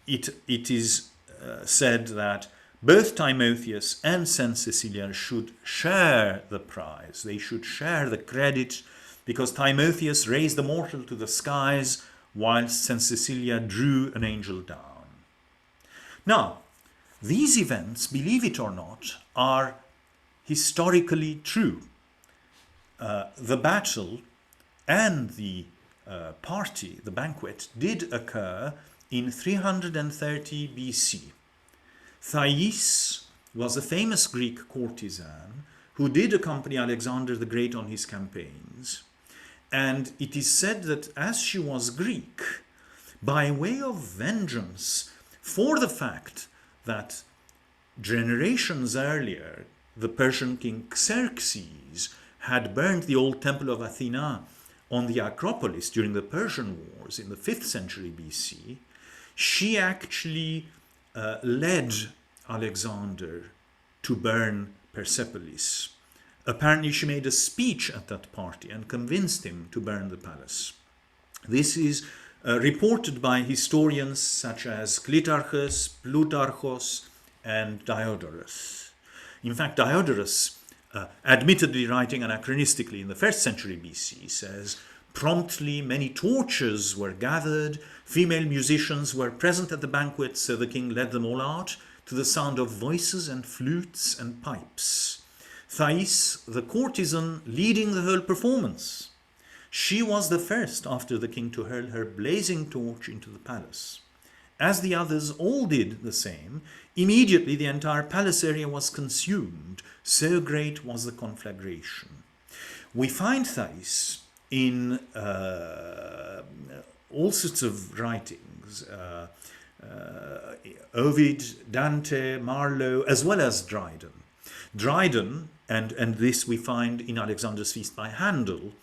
it is said that both Timotheus and St. Cecilia should share the prize. They should share the credit, because Timotheus raised the mortal to the skies, whilst St. Cecilia drew an angel down. Now, these events, believe it or not, are historically true. The battle and the party, the banquet, did occur in 330 BC. Thais was a famous Greek courtesan who did accompany Alexander the Great on his campaigns. And it is said that as she was Greek, by way of vengeance for the fact that generations earlier the Persian king Xerxes had burned the old temple of Athena on the Acropolis during the Persian Wars in the 5th century BC, she actually led Alexander to burn Persepolis. Apparently she made a speech at that party and convinced him to burn the palace. This is reported by historians such as Clitarchus, Plutarchus, and Diodorus. In fact, Diodorus, admittedly writing anachronistically in the 1st century BC, says, promptly many torches were gathered, female musicians were present at the banquet, so the king led them all out to the sound of voices and flutes and pipes. Thais, the courtesan, leading the whole performance. She was the first after the king to hurl her blazing torch into the palace. As the others all did the same, immediately the entire palace area was consumed. So great was the conflagration. We find Thais in all sorts of writings, Ovid, Dante, Marlowe, as well as Dryden. Dryden, and this we find in Alexander's Feast by Handel,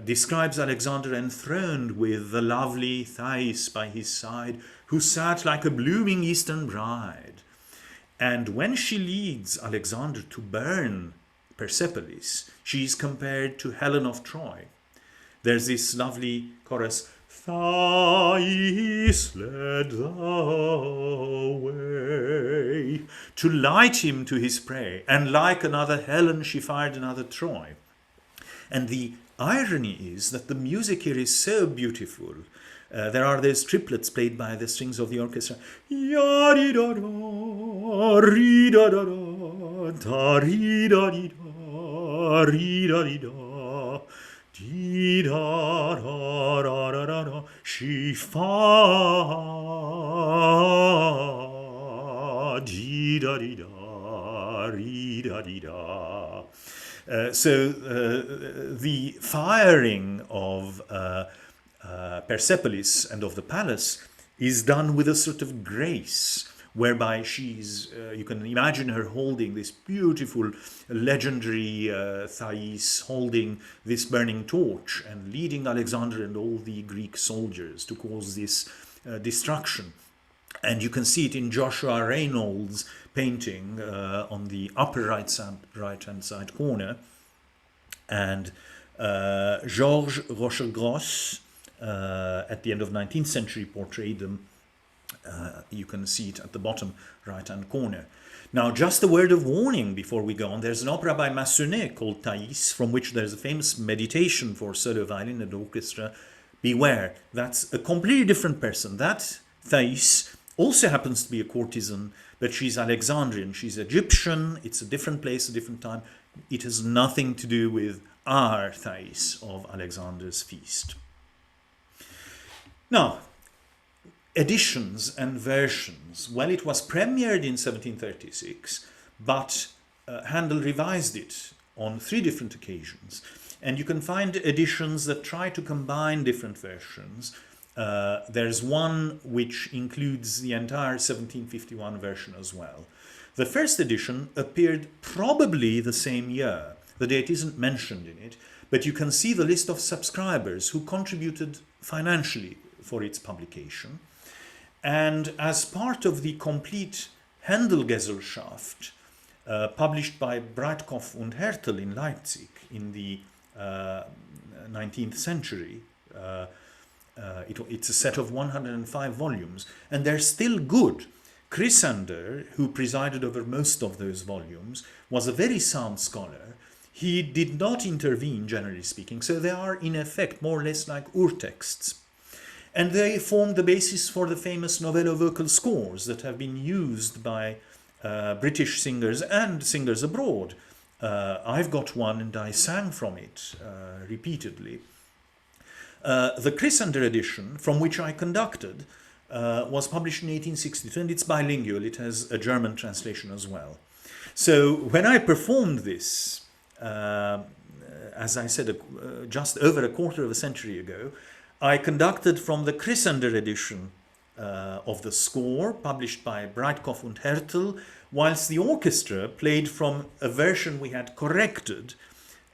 describes Alexander enthroned with the lovely Thais by his side, who sat like a blooming eastern bride. And when she leads Alexander to burn Persepolis, she is compared to Helen of Troy. There's this lovely chorus, Thais led the way to light him to his prey, and like another Helen she fired another Troy. And the irony is that the music here is so beautiful. There are those triplets played by the strings of the orchestra. Ya-di-da-da, ri-da-da-da, da-ri-da-di-da, ri-da-di-da, di-da-da-da-da-da, she-fa, di-da-di-da, ri-da-di-da. So the firing of Persepolis and of the palace is done with a sort of grace, whereby she's, you can imagine her holding this beautiful, legendary Thais, holding this burning torch and leading Alexander and all the Greek soldiers to cause this destruction. And you can see it in Joshua Reynolds' painting on the upper right-hand side corner. And Georges Rochegrosse, at the end of 19th century, portrayed them. You can see it at the bottom right-hand corner. Now, just a word of warning before we go on. There's an opera by Massenet called Thais, from which there's a famous meditation for solo violin and orchestra. Beware, that's a completely different person. That Thais also happens to be a courtesan, but she's Alexandrian, she's Egyptian, it's a different place, a different time. It has nothing to do with our Thais of Alexander's feast. Now, editions and versions. Well, it was premiered in 1736, but Handel revised it on 3 different occasions. And you can find editions that try to combine different versions. There's one which includes the entire 1751 version as well. The first edition appeared probably the same year. The date isn't mentioned in it, but you can see the list of subscribers who contributed financially for its publication. And as part of the complete Handel-Gesellschaft, published by Breitkopf und Härtel in Leipzig in the 19th century, it's a set of 105 volumes, and they're still good. Chrysander, who presided over most of those volumes, was a very sound scholar. He did not intervene, generally speaking, so they are in effect more or less like urtexts. And they formed the basis for the famous novello vocal scores that have been used by British singers and singers abroad. I've got one and I sang from it repeatedly. The Chrysander edition, from which I conducted, was published in 1862, and it's bilingual. It has a German translation as well. So when I performed this, as I said, just over a quarter of a century ago, I conducted from the Chrysander edition of the score, published by Breitkopf und Härtel, whilst the orchestra played from a version we had corrected,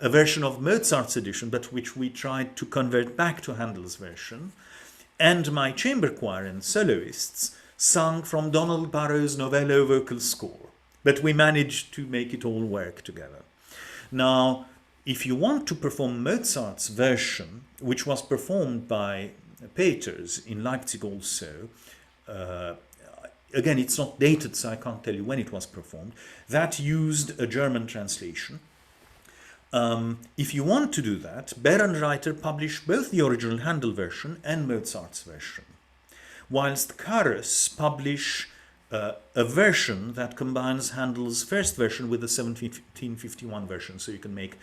a version of Mozart's edition, but which we tried to convert back to Handel's version, and my chamber choir and soloists sung from Donald Barrow's novello vocal score. But we managed to make it all work together. Now, if you want to perform Mozart's version, which was performed by Peters in Leipzig also, again, it's not dated, so I can't tell you when it was performed, that used a German translation. If you want to do that, Berenreiter published both the original Handel version and Mozart's version, whilst Karus publish a version that combines Handel's first version with the 1751 version, so you can make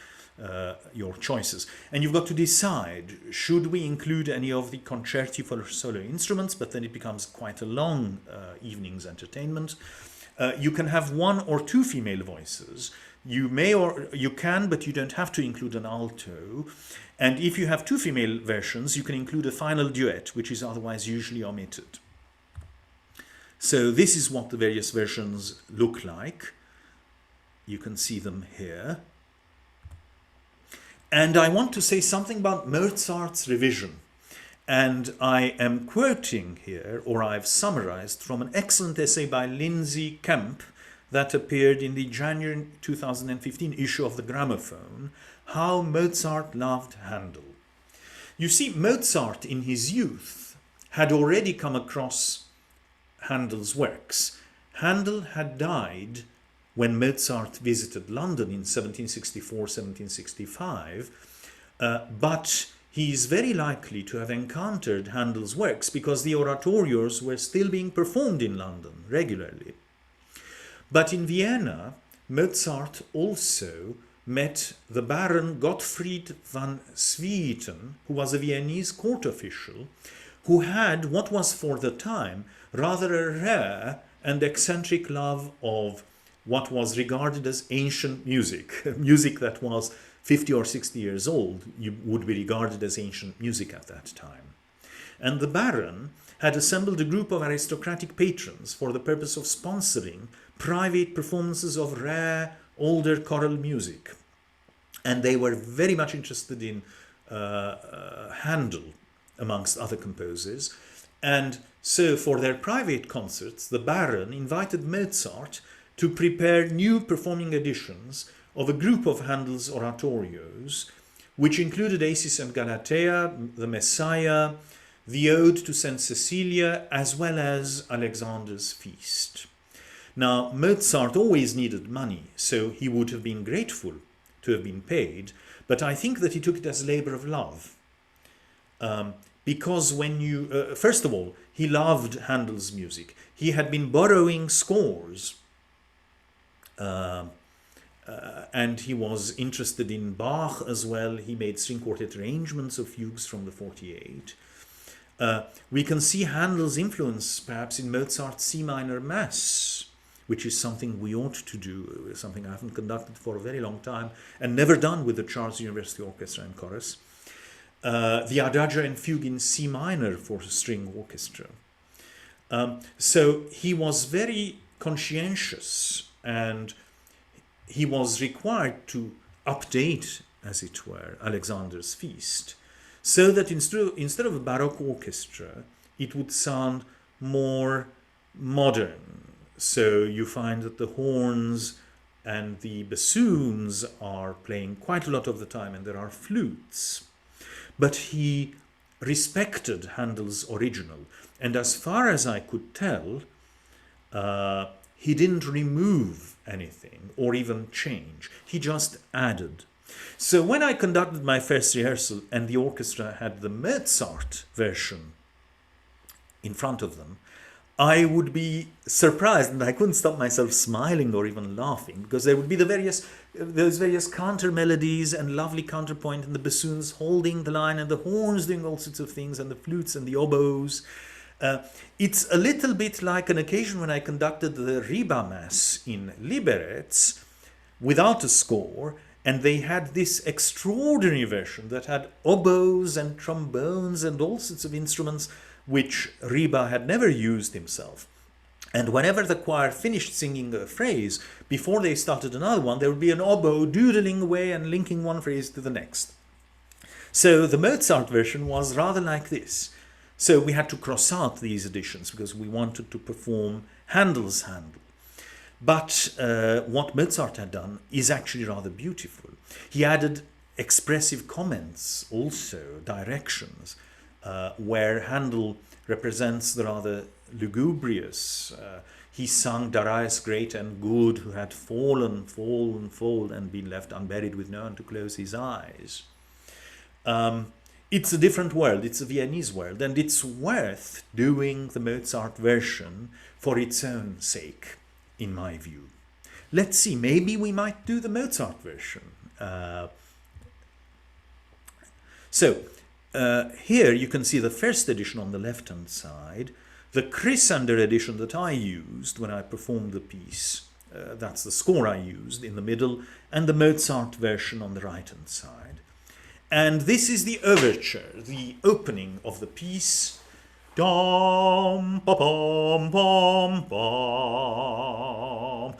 your choices. And you've got to decide, should we include any of the concerti for solo instruments, but then it becomes quite a long evening's entertainment. You can have 1 or 2 female voices. You may or you can, but you don't have to include an alto. And if you have 2 female versions, you can include a final duet, which is otherwise usually omitted. So this is what the various versions look like. You can see them here. And I want to say something about Mozart's revision. And I am quoting here, or I've summarized from an excellent essay by Lindsay Kemp that appeared in the January 2015 issue of the Gramophone, How Mozart Loved Handel. You see, Mozart in his youth had already come across Handel's works. Handel had died when Mozart visited London in 1764-1765, but he is very likely to have encountered Handel's works because the oratorios were still being performed in London regularly. But in Vienna, Mozart also met the Baron Gottfried van Swieten, who was a Viennese court official, who had what was for the time rather a rare and eccentric love of what was regarded as ancient music, music that was 50 or 60 years old, would be regarded as ancient music at that time. And the Baron had assembled a group of aristocratic patrons for the purpose of sponsoring private performances of rare, older choral music. And they were very much interested in Handel, amongst other composers. And so for their private concerts, the Baron invited Mozart to prepare new performing editions of a group of Handel's oratorios, which included Acis and Galatea, the Messiah, the Ode to St. Cecilia, as well as Alexander's Feast. Now, Mozart always needed money, so he would have been grateful to have been paid, but I think that he took it as labor of love. Because when you, first of all, he loved Handel's music. He had been borrowing scores, and he was interested in Bach as well. He made string quartet arrangements of fugues from the 48. We can see Handel's influence perhaps in Mozart's C minor Mass, which is something we ought to do, something I haven't conducted for a very long time and never done with the Charles University Orchestra and Chorus. The Adagio and Fugue in C minor for string orchestra. So he was very conscientious, and he was required to update, as it were, Alexander's Feast, so that instead of a Baroque orchestra, it would sound more modern. So you find that the horns and the bassoons are playing quite a lot of the time, and there are flutes. But he respected Handel's original, and as far as I could tell, he didn't remove anything or even change. He just added. So when I conducted my first rehearsal and the orchestra had the Mozart version in front of them, I would be surprised, and I couldn't stop myself smiling or even laughing, because there would be those various counter melodies and lovely counterpoint, and the bassoons holding the line, and the horns doing all sorts of things, and the flutes and the oboes. It's a little bit like an occasion when I conducted the Riba Mass in Liberec without a score, and they had this extraordinary version that had oboes and trombones and all sorts of instruments which Riba had never used himself. And whenever the choir finished singing a phrase, before they started another one, there would be an oboe doodling away and linking one phrase to the next. So the Mozart version was rather like this. So we had to cross out these editions because we wanted to perform Handel's Handel. But what Mozart had done is actually rather beautiful. He added expressive comments, also directions, where Handel represents the rather lugubrious. He sung Darius great and good, who had fallen, and been left unburied with no one to close his eyes. It's a different world, it's a Viennese world, and it's worth doing the Mozart version for its own sake, in my view. Let's see, maybe we might do the Mozart version. Here you can see the first edition on the left-hand side, the Chrysander edition that I used when I performed the piece, that's the score I used in the middle, and the Mozart version on the right-hand side. And this is the overture, the opening of the piece. Dom, pa, pom, pom, pom.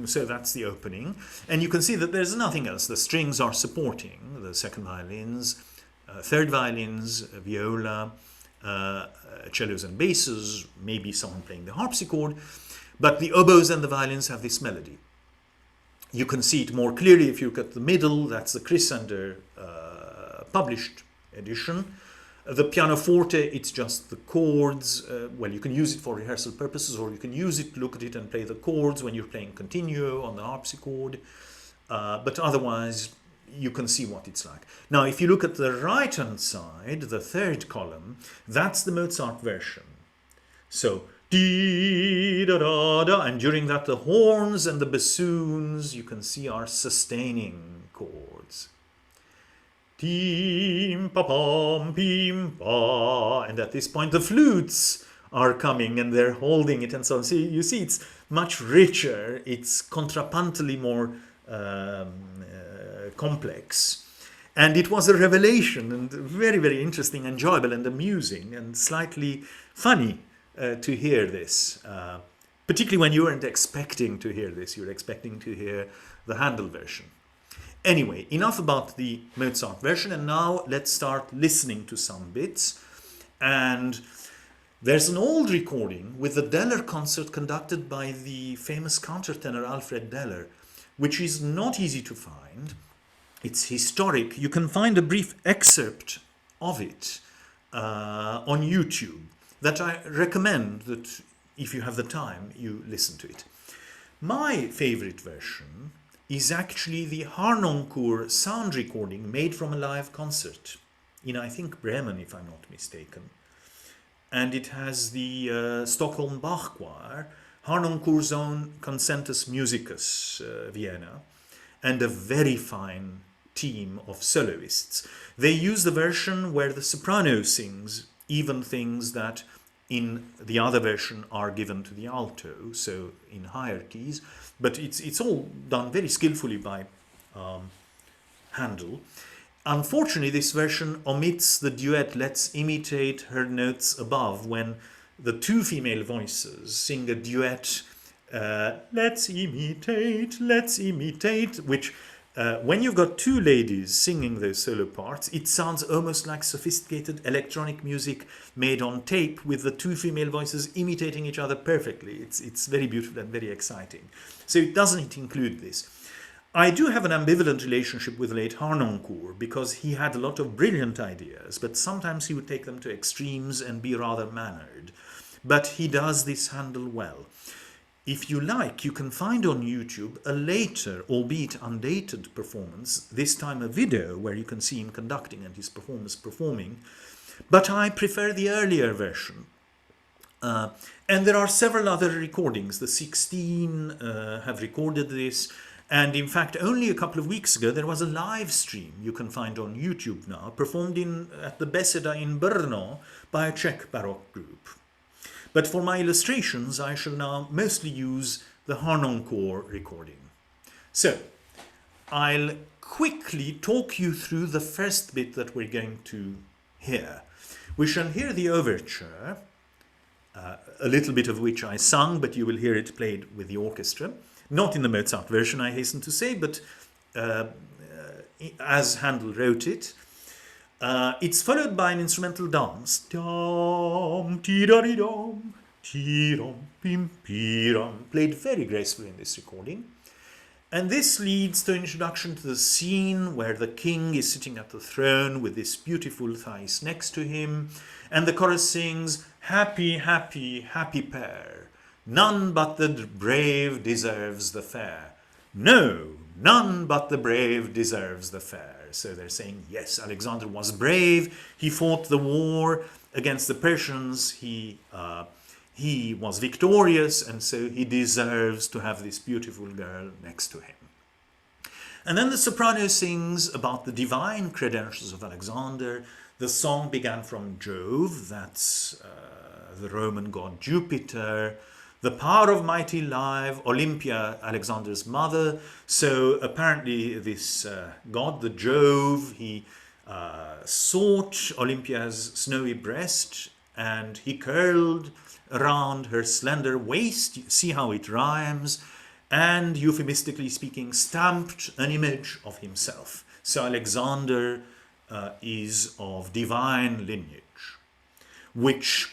So that's the opening. And you can see that there's nothing else. The strings are supporting the second violins, third violins, viola, cellos and basses, maybe someone playing the harpsichord, but the oboes and the violins have this melody. You can see it more clearly if you look at the middle. That's the Chrysander published edition. The pianoforte, it's just the chords. Well, you can use it for rehearsal purposes, or you can use it, look at it and play the chords when you're playing continuo on the harpsichord. But otherwise, you can see what it's like. Now, if you look at the right-hand side, the third column, that's the Mozart version. So, dee da da da, and during that the horns and the bassoons, you can see, are sustaining chords. Tim pa pam pim pa, and at this point the flutes are coming and they're holding it and so on. So you see it's much richer, it's contrapuntally more complex. And it was a revelation, and very, very interesting, enjoyable and amusing and slightly funny to hear this. Particularly when you weren't expecting to hear this, you were expecting to hear the Handel version. Anyway, enough about the Mozart version, and now let's start listening to some bits. And there's an old recording with the Deller concert conducted by the famous countertenor Alfred Deller, which is not easy to find. It's historic. You can find a brief excerpt of it on YouTube that I recommend that if you have the time, you listen to it. My favorite version is actually the Harnoncourt sound recording made from a live concert in, I think, Bremen, if I'm not mistaken. And it has the Stockholm Bach Choir, Harnoncourt's own Concentus Musicus, Vienna, and a very fine team of soloists. They use the version where the soprano sings even things that in the other version are given to the alto, so in higher keys. But it's all done very skillfully by Handel. Unfortunately, this version omits the duet "Let's Imitate Her Notes Above," when the two female voices sing a duet, let's imitate, which when you've got two ladies singing those solo parts, it sounds almost like sophisticated electronic music made on tape with the two female voices imitating each other perfectly. It's very beautiful and very exciting. So it doesn't include this. I do have an ambivalent relationship with late Harnoncourt because he had a lot of brilliant ideas, but sometimes he would take them to extremes and be rather mannered. But he does this Handel well. If you like, you can find on YouTube a later, albeit undated performance, this time a video where you can see him conducting and his performers performing. But I prefer the earlier version. And there are several other recordings. The 16 have recorded this. And in fact, only a couple of weeks ago, there was a live stream you can find on YouTube now, performed at the Beseda in Brno by a Czech Baroque group. But for my illustrations, I shall now mostly use the Harnoncourt recording. So, I'll quickly talk you through the first bit that we're going to hear. We shall hear the overture, a little bit of which I sung, but you will hear it played with the orchestra. Not in the Mozart version, I hasten to say, but as Handel wrote it. It's followed by an instrumental dance, played very gracefully in this recording. And this leads to an introduction to the scene where the king is sitting at the throne with this beautiful Thais next to him, and the chorus sings, "Happy, happy, happy pair. None but the brave deserves the fair. No, none but the brave deserves the fair." So they're saying, yes, Alexander was brave. He fought the war against the Persians. He was victorious, and so he deserves to have this beautiful girl next to him. And then the soprano sings about the divine credentials of Alexander. The song began from Jove, that's the Roman god Jupiter. The power of mighty life, Olympia, Alexander's mother. So apparently this god, the Jove, he sought Olympia's snowy breast and he curled around her slender waist. See how it rhymes. And euphemistically speaking, stamped an image of himself. So Alexander is of divine lineage. which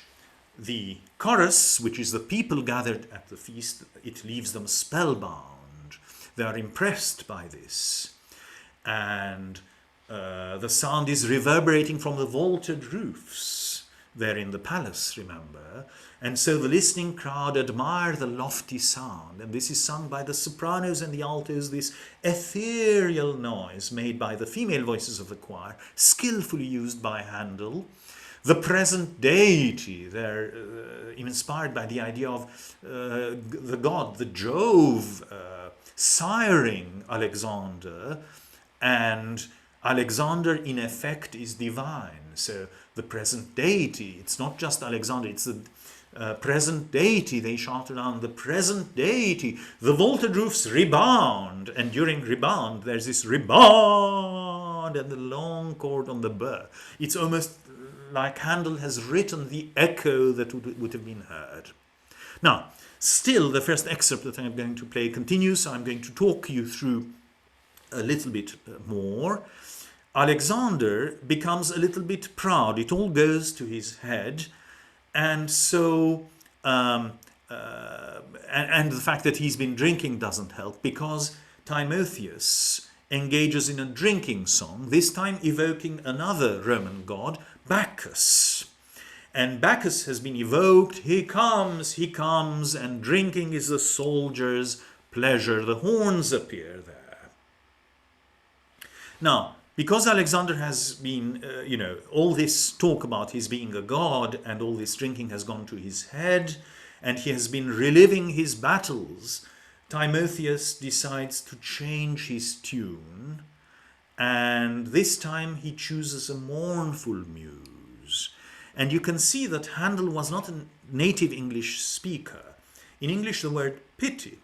the chorus, which is the people gathered at the feast, it leaves them spellbound. They are impressed by this. And the sound is reverberating from the vaulted roofs there in the palace, remember. And so the listening crowd admire the lofty sound. And this is sung by the sopranos and the altos, this ethereal noise made by the female voices of the choir, skillfully used by Handel. The present deity, they're inspired by the idea of the god, the Jove, siring Alexander, and Alexander in effect is divine. So the present deity, it's not just Alexander, it's the present deity. They shout around, the present deity. The vaulted roofs rebound, and during rebound there's this rebound and the long chord on the burr. It's almost like Handel has written the echo that would have been heard. Now, still the first excerpt that I'm going to play continues, so I'm going to talk you through a little bit more. Alexander becomes a little bit proud. It all goes to his head. And so, and the fact that he's been drinking doesn't help, because Timotheus engages in a drinking song, this time evoking another Roman god, Bacchus. And Bacchus has been evoked, he comes, and drinking is the soldier's pleasure. The horns appear there. Now, because Alexander has been, all this talk about his being a god and all this drinking has gone to his head, and he has been reliving his battles, Timotheus decides to change his tune, and this time he chooses a mournful muse. And you can see that Handel was not a native English speaker. In English, the word pity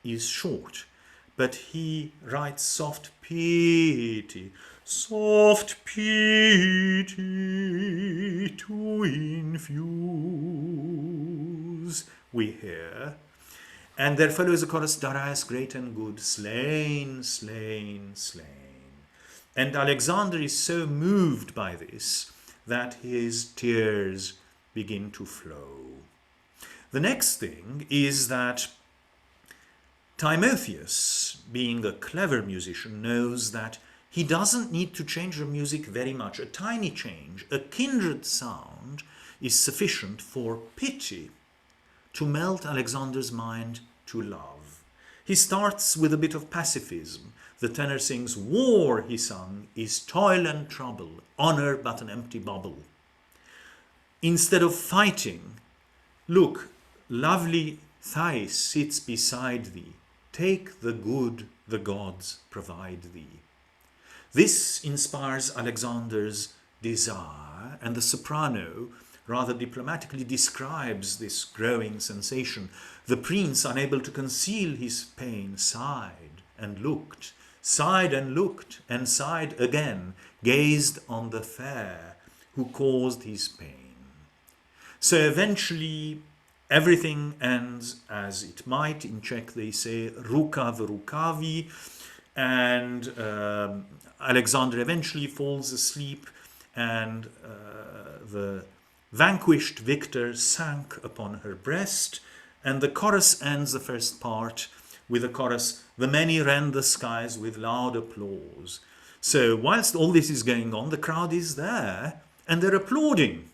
is short, but he writes soft pity, soft pity to infuse, we hear. And there follows a chorus, Darius great and good, slain, slain, slain. And Alexander is so moved by this that his tears begin to flow. The next thing is that Timotheus, being a clever musician, knows that he doesn't need to change the music very much. A tiny change, a kindred sound, is sufficient for pity to melt Alexander's mind to love. He starts with a bit of pacifism. The tenor sings, war, he sung, is toil and trouble, honor but an empty bubble. Instead of fighting, look, lovely Thais sits beside thee. Take the good the gods provide thee. This inspires Alexander's desire, and the soprano rather diplomatically describes this growing sensation. The prince, unable to conceal his pain, sighed and looked, sighed and looked, and sighed again, gazed on the fair who caused his pain. So eventually everything ends as it might. In Czech they say ruka v rukavi, and Alexander eventually falls asleep, and the vanquished victor sank upon her breast, and the chorus ends the first part with the chorus, the many rend the skies with loud applause. So whilst all this is going on, the crowd is there and they're applauding.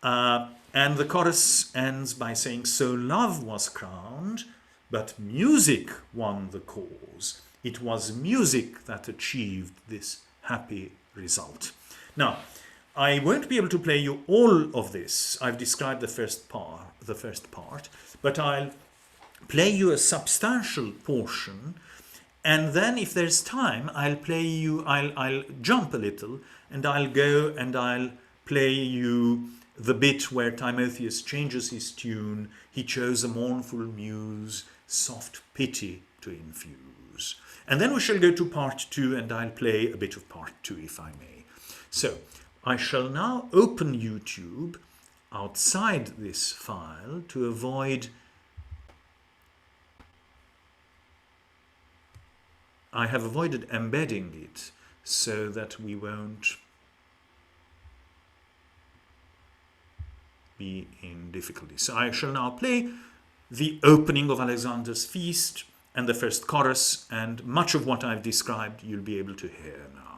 And the chorus ends by saying, so love was crowned, but music won the cause. It was music that achieved this happy result. Now, I won't be able to play you all of this. I've described the first part, but I'll play you a substantial portion, and then if there's time, I'll jump a little, and I'll go and I'll play you the bit where Timotheus changes his tune. He chose a mournful muse, soft pity to infuse. And then we shall go to part 2, and I'll play a bit of part 2, if I may. So, I shall now open YouTube outside this file to avoid... I have avoided embedding it, so that we won't be in difficulty. So I shall now play the opening of Alexander's Feast and the first chorus, and much of what I've described you'll be able to hear now.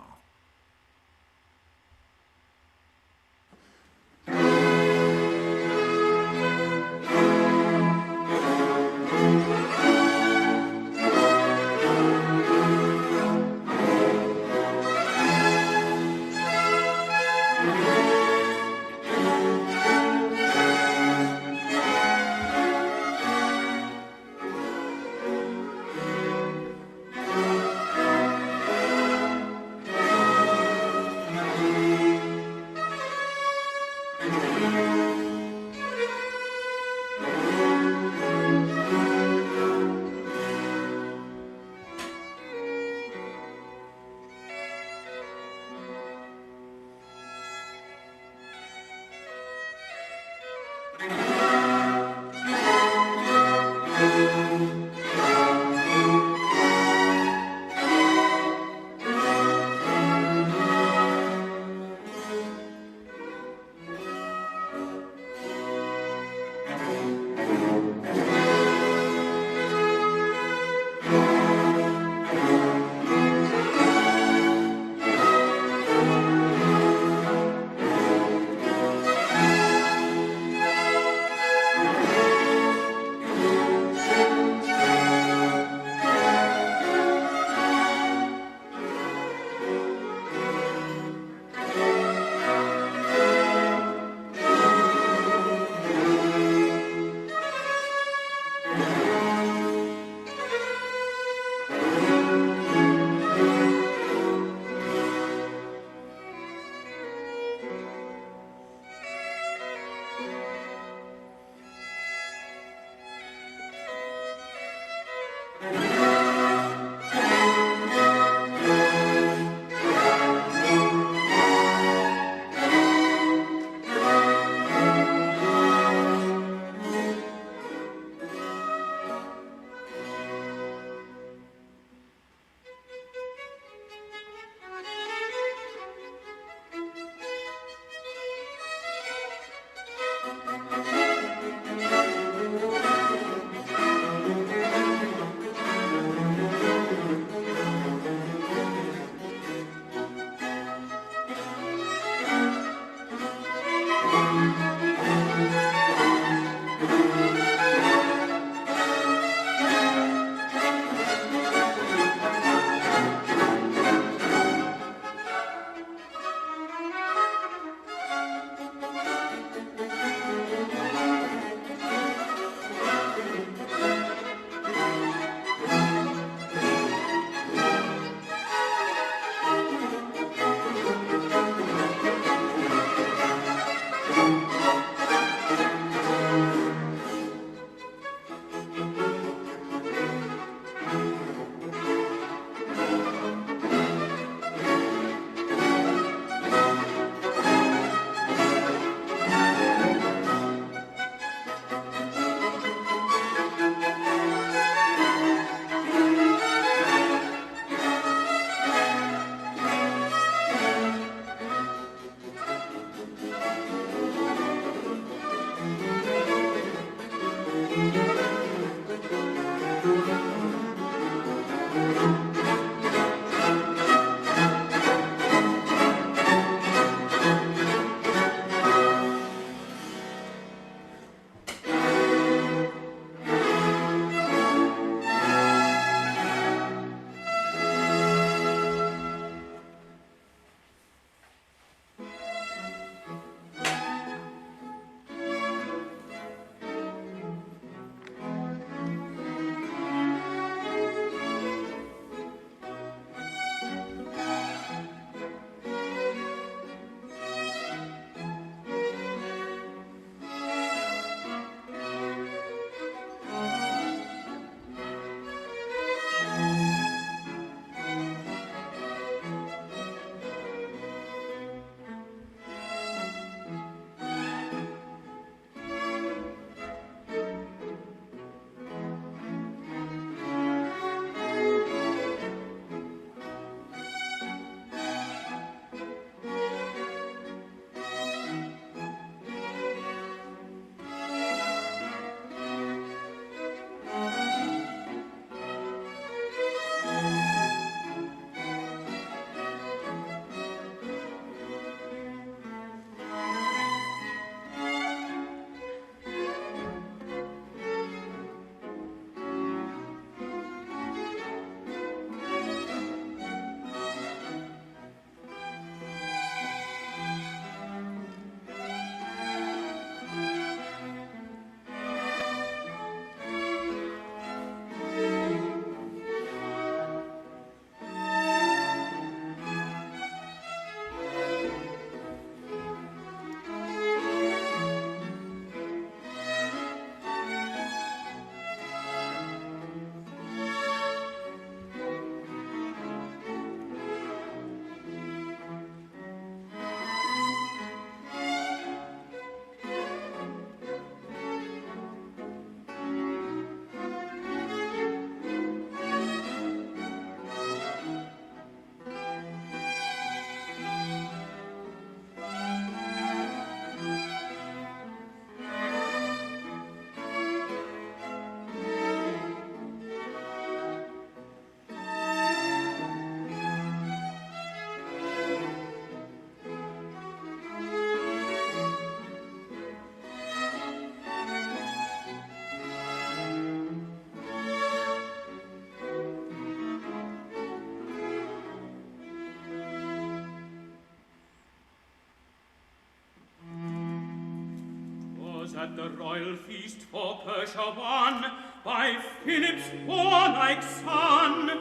was at the royal feast for Persia won by Philip's warlike son.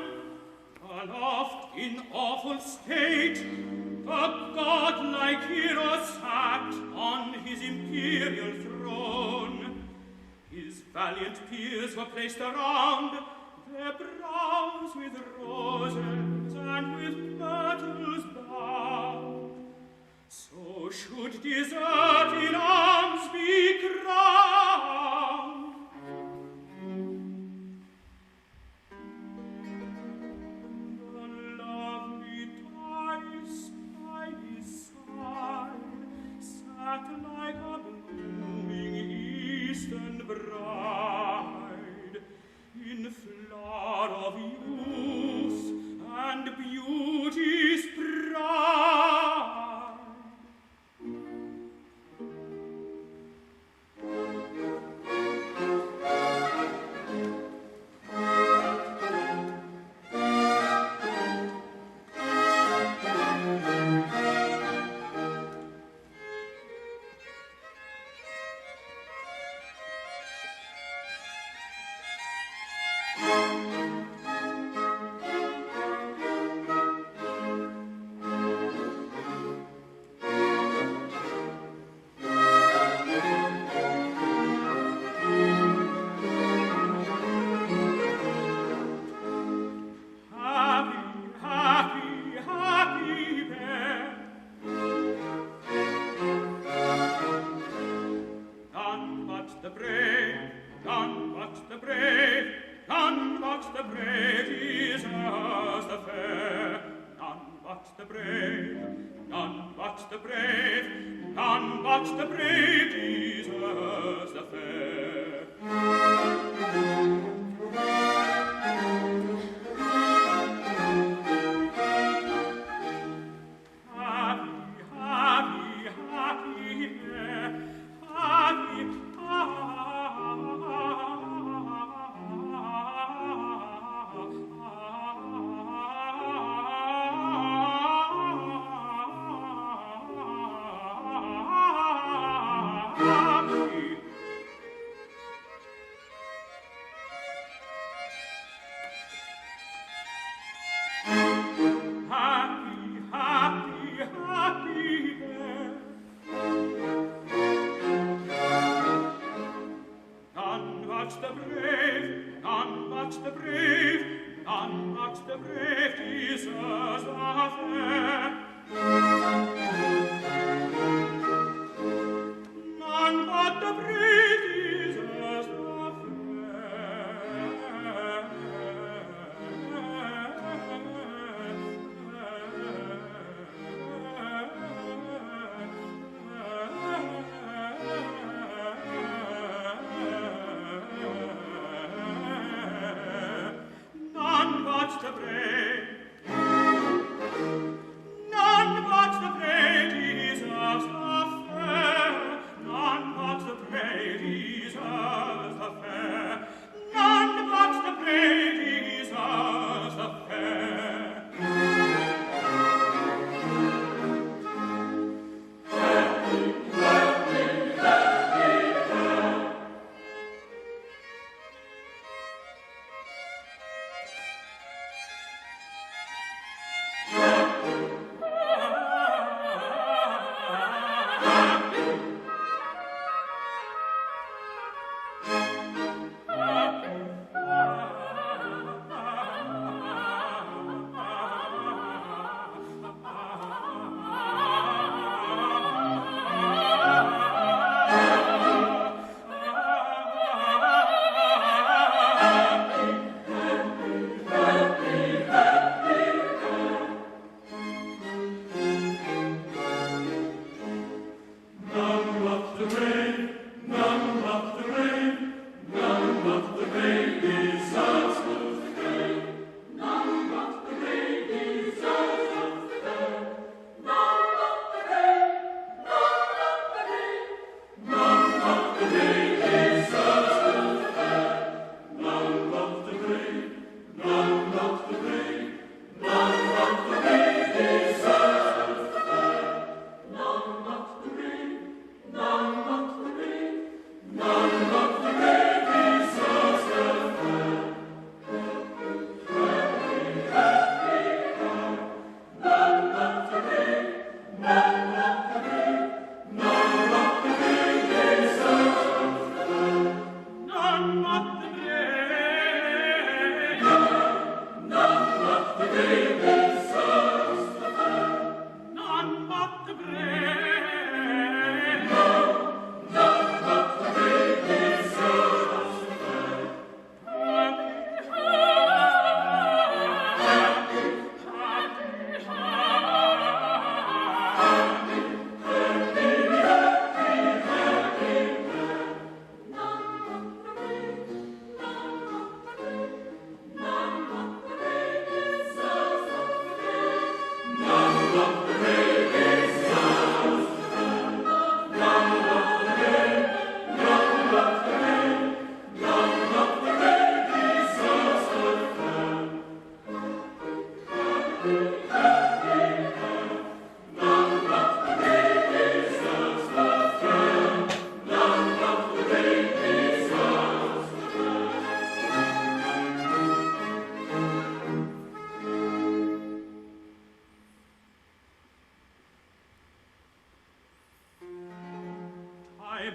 Aloft in awful state, the godlike hero sat on his imperial throne. His valiant peers were placed around, their brows with roses and with myrtles bound. So should desert in arms be crowned. The lovely Thais by his side sat like a blooming eastern bride, in flower of youth and beauty's pride.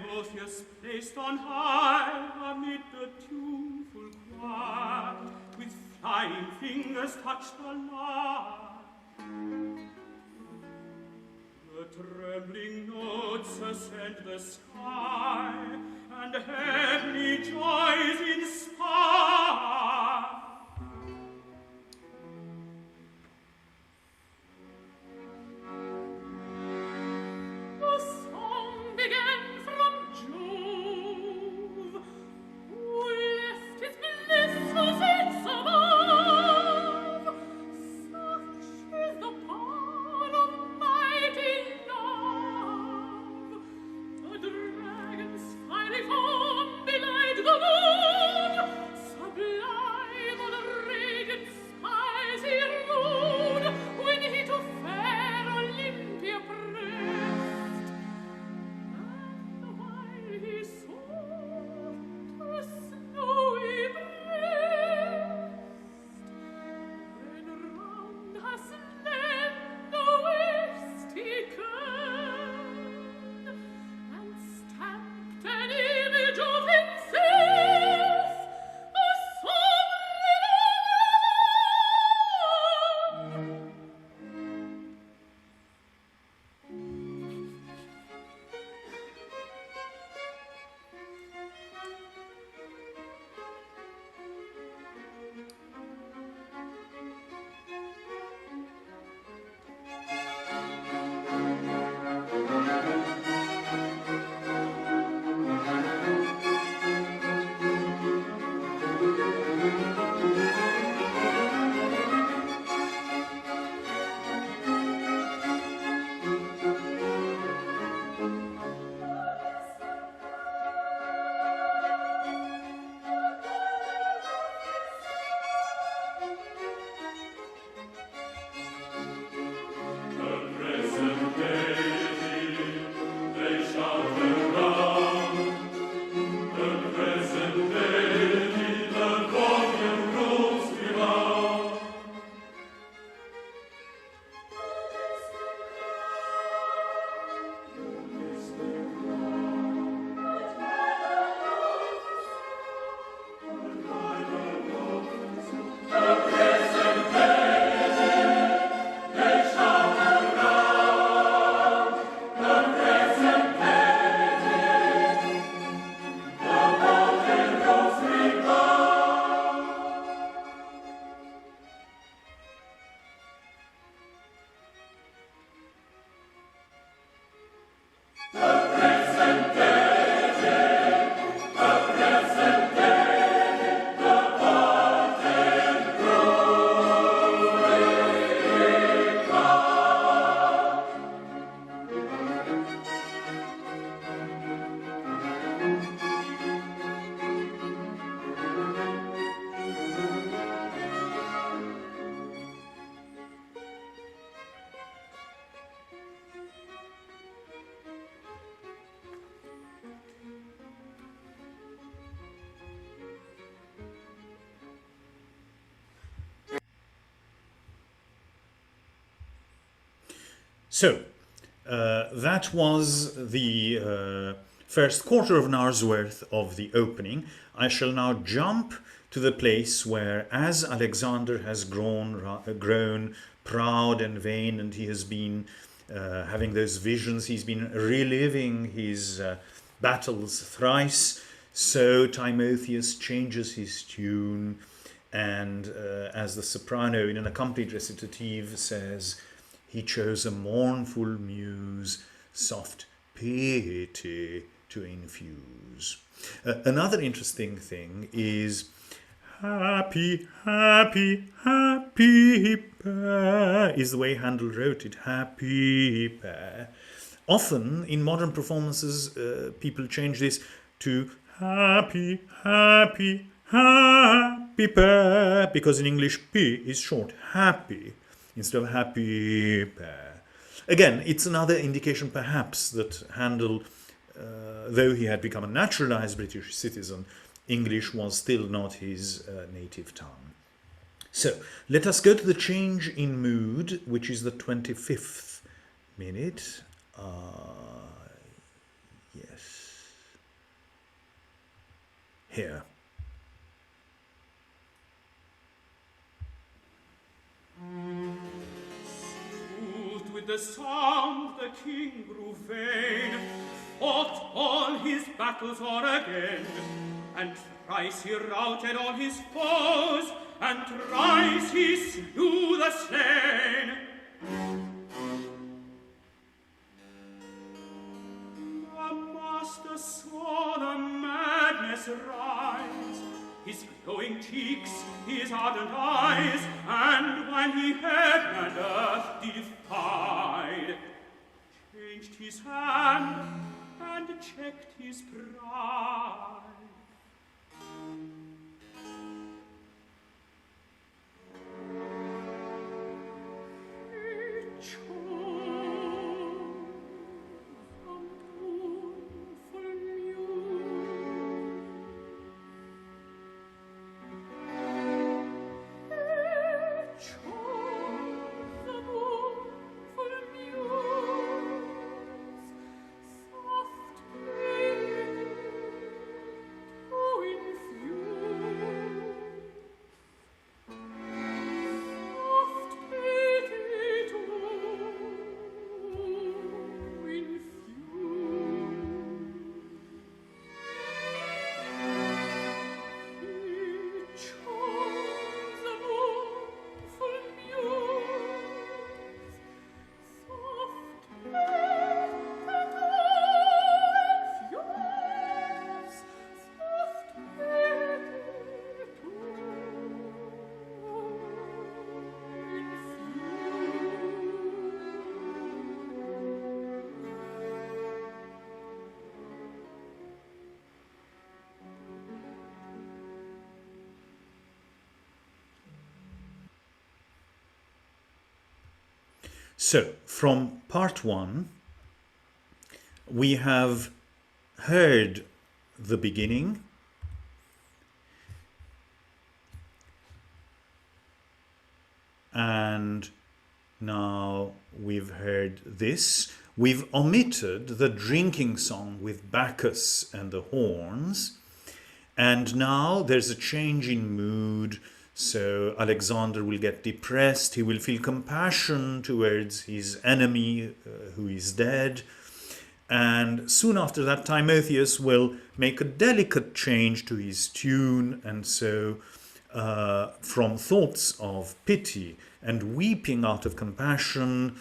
Boethius placed on high amid the tuneful choir, with flying fingers touched the lyre. The trembling notes ascend the sky, and heavenly joys inspire. The song began from Jove, who left his blissful seats above. Such is the power of mighty love. The dragon's fiery form belied the moon. Sublime on the radiant skies he rode, when he to fair Olympia pressed. And while he sought her snowy breast, then round her slender waist he curled, and stamped an image of himself, a sovereign. So, that was the first quarter of an hour's worth of the opening. I shall now jump to the place where, as Alexander has grown proud and vain, and he has been having those visions, he's been reliving his battles thrice, so Timotheus changes his tune, and as the soprano in an accompanied recitative says, he chose a mournful muse, soft piety to infuse. Another interesting thing is happy, happy, happy pair is the way Handel wrote it, happy pair. Often in modern performances, people change this to happy, happy, happy pair, because in English P is short, happy, instead of happy pair. Again, it's another indication perhaps that Handel, though he had become a naturalized British citizen, English was still not his native tongue. So, let us go to the change in mood, which is the 25th minute. Yes. here. Soothed with the sound, the king grew vain, fought all his battles o'er again, and thrice he routed all his foes, and thrice he slew the slain. The master saw the madness rise, his glowing cheeks, his ardent eyes, and when he heaven and earth defied, changed his hand and checked his pride. So, from part one, we have heard the beginning, and now we've heard this. We've omitted the drinking song with Bacchus and the horns, and now there's a change in mood. So Alexander will get depressed, he will feel compassion towards his enemy who is dead. And soon after that, Timotheus will make a delicate change to his tune. And so from thoughts of pity and weeping out of compassion,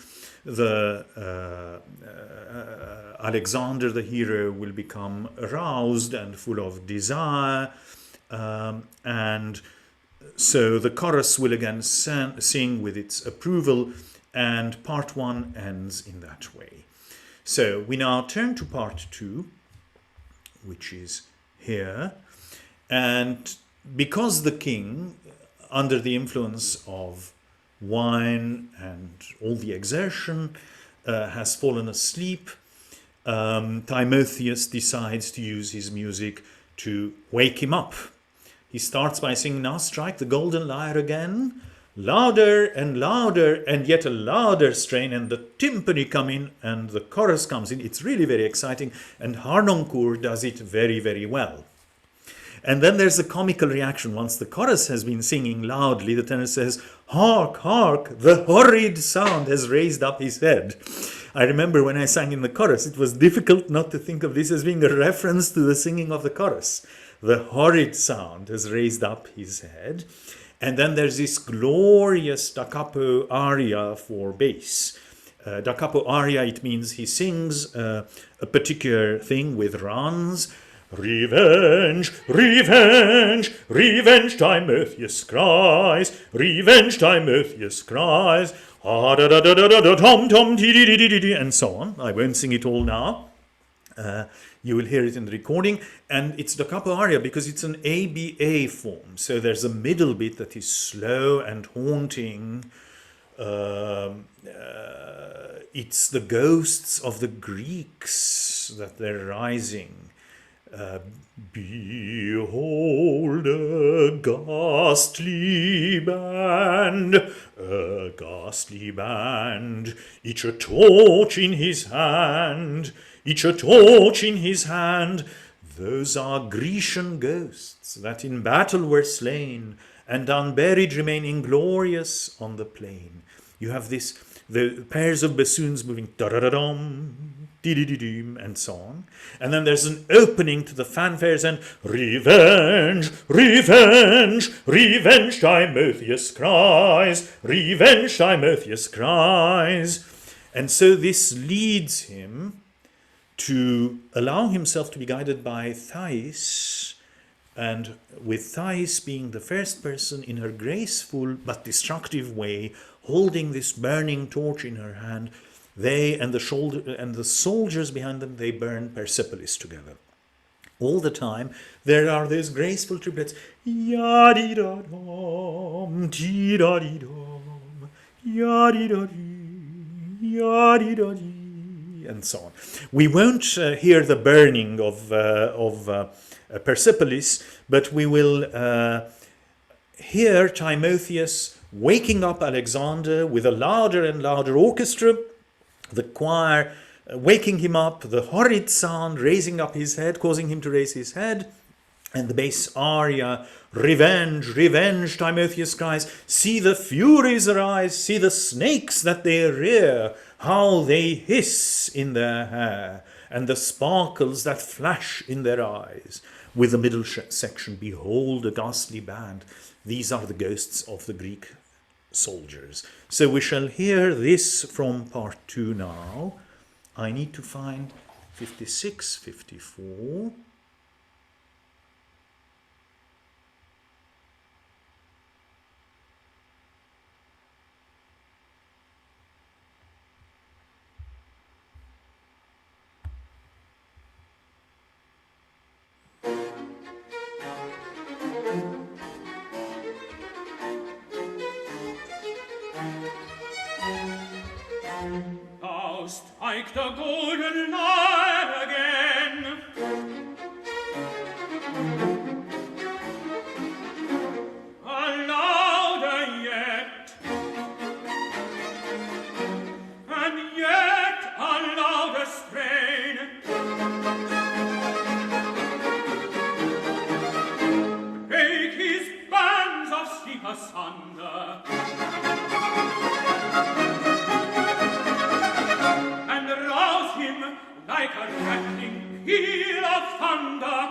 Alexander, the hero, will become aroused and full of desire. And so the chorus will again sing with its approval, and part one ends in that way. So we now turn to part two, which is here. And because the king, under the influence of wine and all the exertion, has fallen asleep, Timotheus decides to use his music to wake him up. He starts by singing, "Now strike the golden lyre again," louder and yet a louder strain, and the timpani come in and the chorus comes in. It's really very exciting, and Harnoncourt does it very, very well. And then there's a comical reaction. Once the chorus has been singing loudly, the tenor says, "Hark, hark, the horrid sound has raised up his head." I remember when I sang in the chorus, it was difficult not to think of this as being a reference to the singing of the chorus. The horrid sound has raised up his head. And then there's this glorious da capo aria for bass. Da capo aria, it means he sings a particular thing with runs. "Revenge, revenge, revenge, Timotheus cries, revenge, Timotheus cries, tom tom and so on. I won't sing it all now. You will hear it in the recording, and it's da capo aria because it's an ABA form. So there's a middle bit that is slow and haunting. It's the ghosts of the Greeks that they're rising. Behold a ghastly band, each a torch in his hand, each a torch in his hand. Those are Grecian ghosts that in battle were slain and unburied remain inglorious on the plain. You have the pairs of bassoons moving da-da-da-dum, dee-dee-dee-doom, and so on. And then there's an opening to the fanfares and revenge, revenge, revenge, Timotheus cries, revenge, Timotheus cries. And so this leads him to allow himself to be guided by Thais, and with Thais being the first person in her graceful but destructive way, holding this burning torch in her hand, they and the soldiers behind them, they burn Persepolis together. All the time, there are those graceful triplets, ya-di-da-dum, ti-da-di-dum, ya-di-da-di, ya-di-da-di, and so on. We won't hear the burning of Persepolis, but we will hear Timotheus waking up Alexander with a louder and louder orchestra, the choir waking him up, the horrid sound raising up his head, causing him to raise his head, and the bass aria, revenge, revenge, Timotheus cries, see the furies arise, see the snakes that they rear, how they hiss in their hair, and the sparkles that flash in their eyes. With the middle section, behold a ghastly band. These are the ghosts of the Greek soldiers. So we shall hear this from part 2 now. I need to find 56, 54. Strike the golden lyre again, a louder yet, and yet a louder strain. Break his bands of sleep asunder, like a rattling peal of thunder.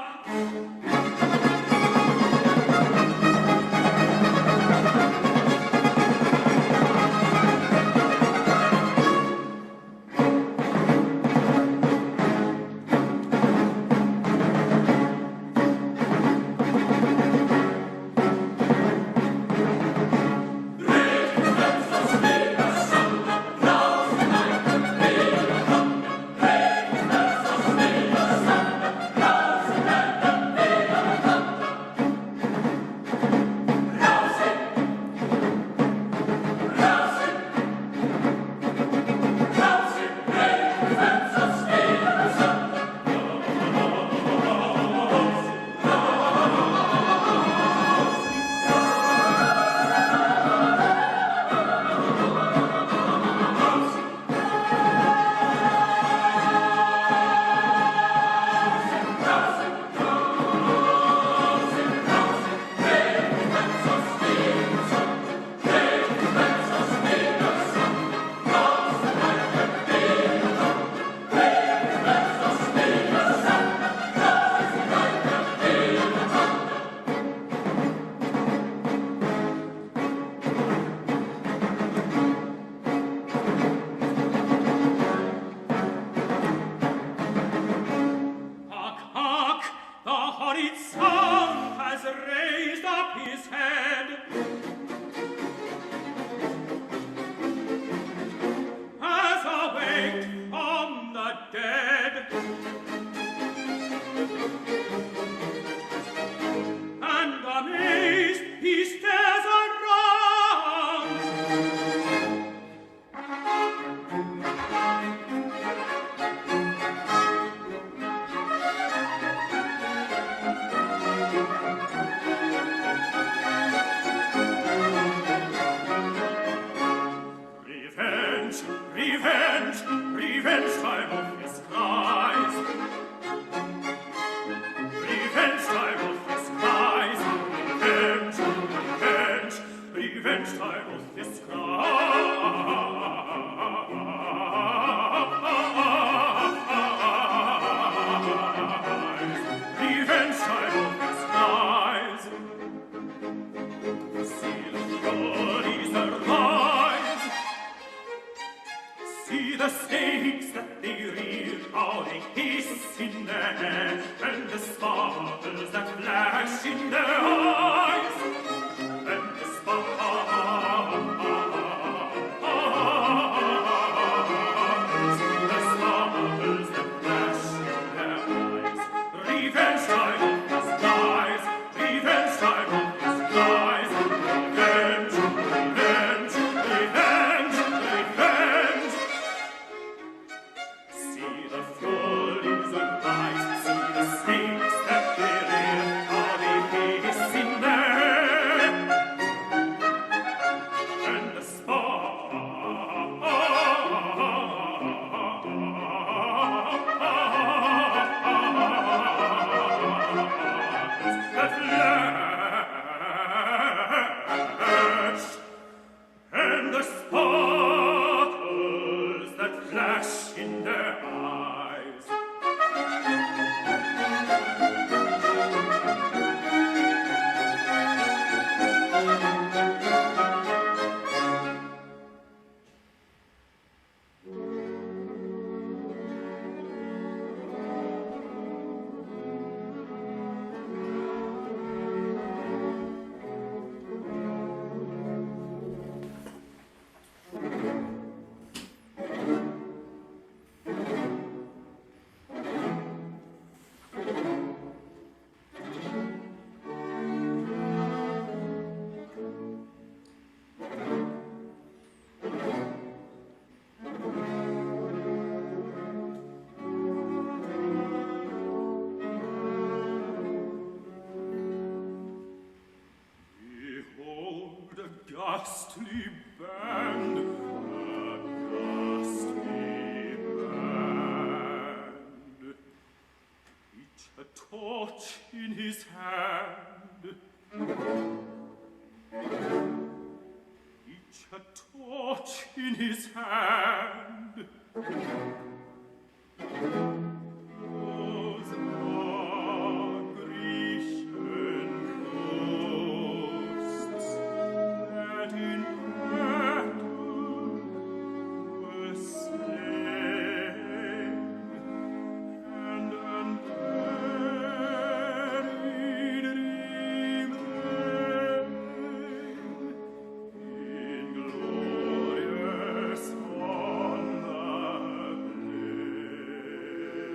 and the sparkles that flash in their eyes, and the sparkles that flash in their eyes. Revenge time of his lies, revenge time of his lies, revenge, revenge, revenge, revenge. See the furies and lies, see the snakes that they rear, how they hiss in there, and the sparks that flash, and the sparkles that flash in their eyes. Behold a ghastly band, each a torch in his hand, each a torch in his hand. Those are Grecian ghosts that in battle were slain and unburied remain inglorious on the plain.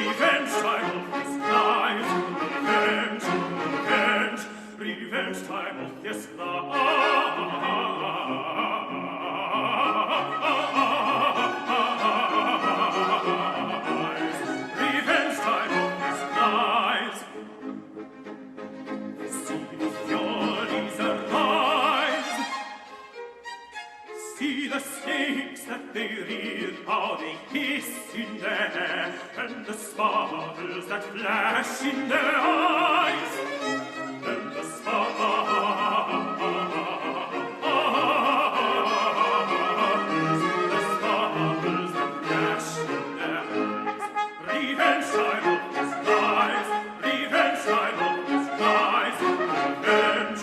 revenge time of his lies, revenge, revenge, revenge time of his lies, revenge time of his lies. See the furies arise, see the snakes that they rear, how they hiss in the air, and the sparkles that flash in their eyes, and the sparkles that flash in their eyes. Revenge time of his lies, revenge time of his lies, revenge,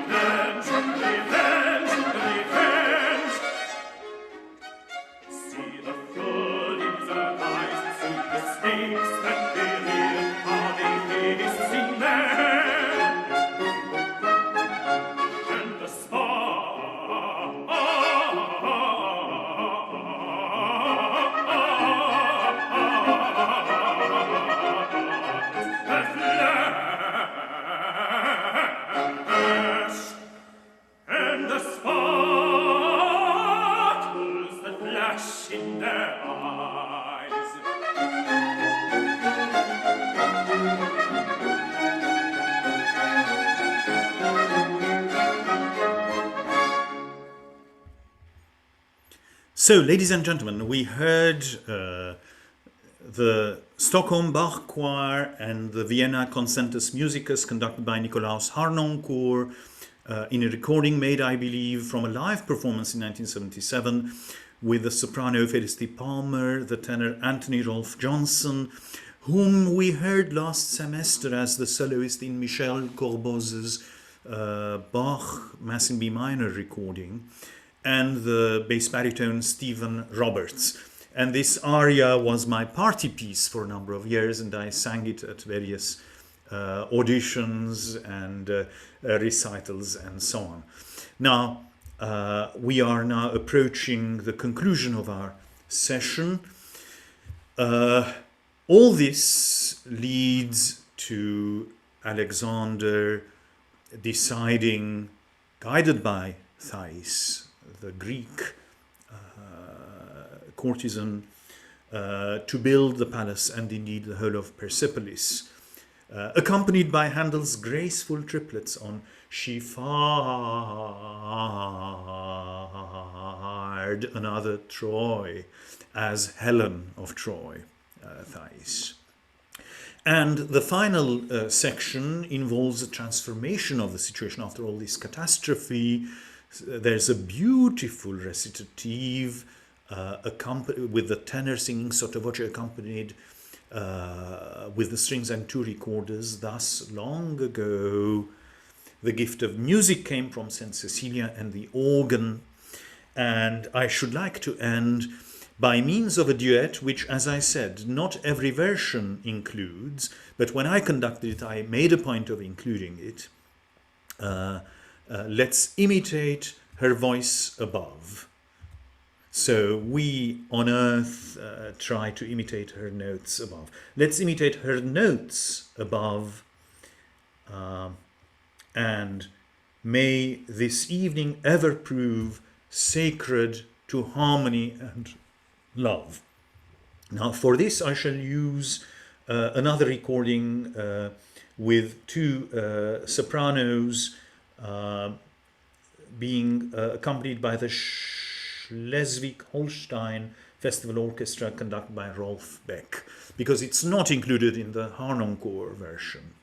revenge, revenge, revenge. See the furies arise, see the snakes that they rear, how they hiss in their hair, and the that flash, and the sparkles that flash in their eyes. So, ladies and gentlemen, we heard the Stockholm Bach Choir and the Vienna Concertus Musicus conducted by Nikolaus Harnoncourt in a recording made, I believe, from a live performance in 1977 with the soprano Felicity Palmer, the tenor Anthony Rolfe Johnson, whom we heard last semester as the soloist in Michel Corboz's Bach Mass in B minor recording, and the bass baritone Stephen Roberts. And this aria was my party piece for a number of years, and I sang it at various auditions and recitals and so on. Now, we are now approaching the conclusion of our session. All this leads to Alexander deciding, guided by Thais, the Greek courtesan, to build the palace and indeed the whole of Persepolis, accompanied by Handel's graceful triplets on She fared another Troy as Helen of Troy, Thais. And the final section involves a transformation of the situation after all this catastrophe. There's a beautiful recitative with the tenor singing sotto voce accompanied with the strings and two recorders. Thus, long ago, the gift of music came from St. Cecilia and the organ. And I should like to end by means of a duet, which, as I said, not every version includes, but when I conducted it, I made a point of including it. Let's imitate her voice above. So we on earth try to imitate her notes above. Let's imitate her notes above, and may this evening ever prove sacred to harmony and love. Now for this I shall use another recording with two sopranos being accompanied by the Schleswig-Holstein Festival Orchestra conducted by Rolf Beck, because it's not included in the Harnoncourt version.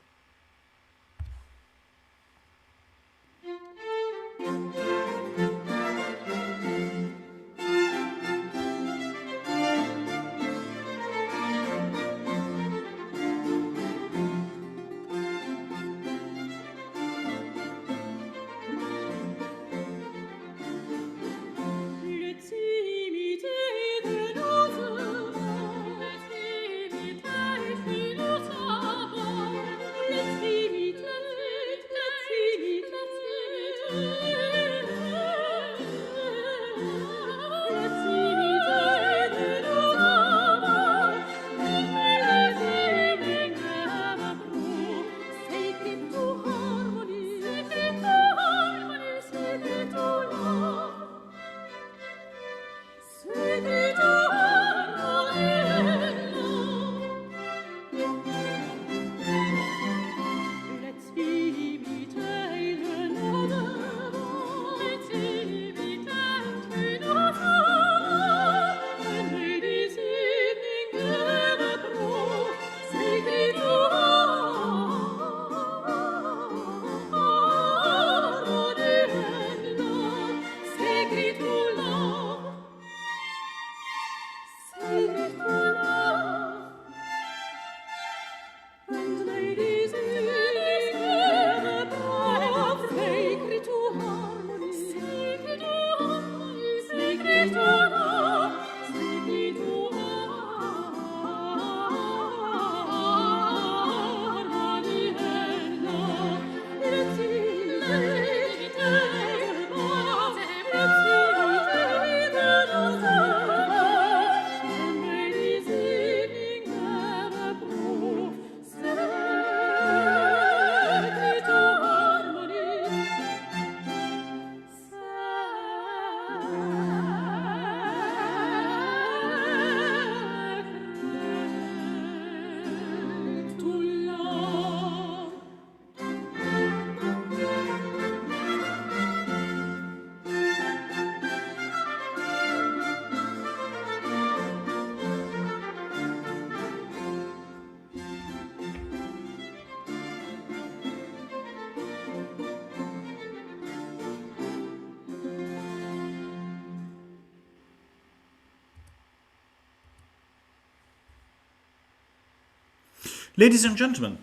Ladies and gentlemen,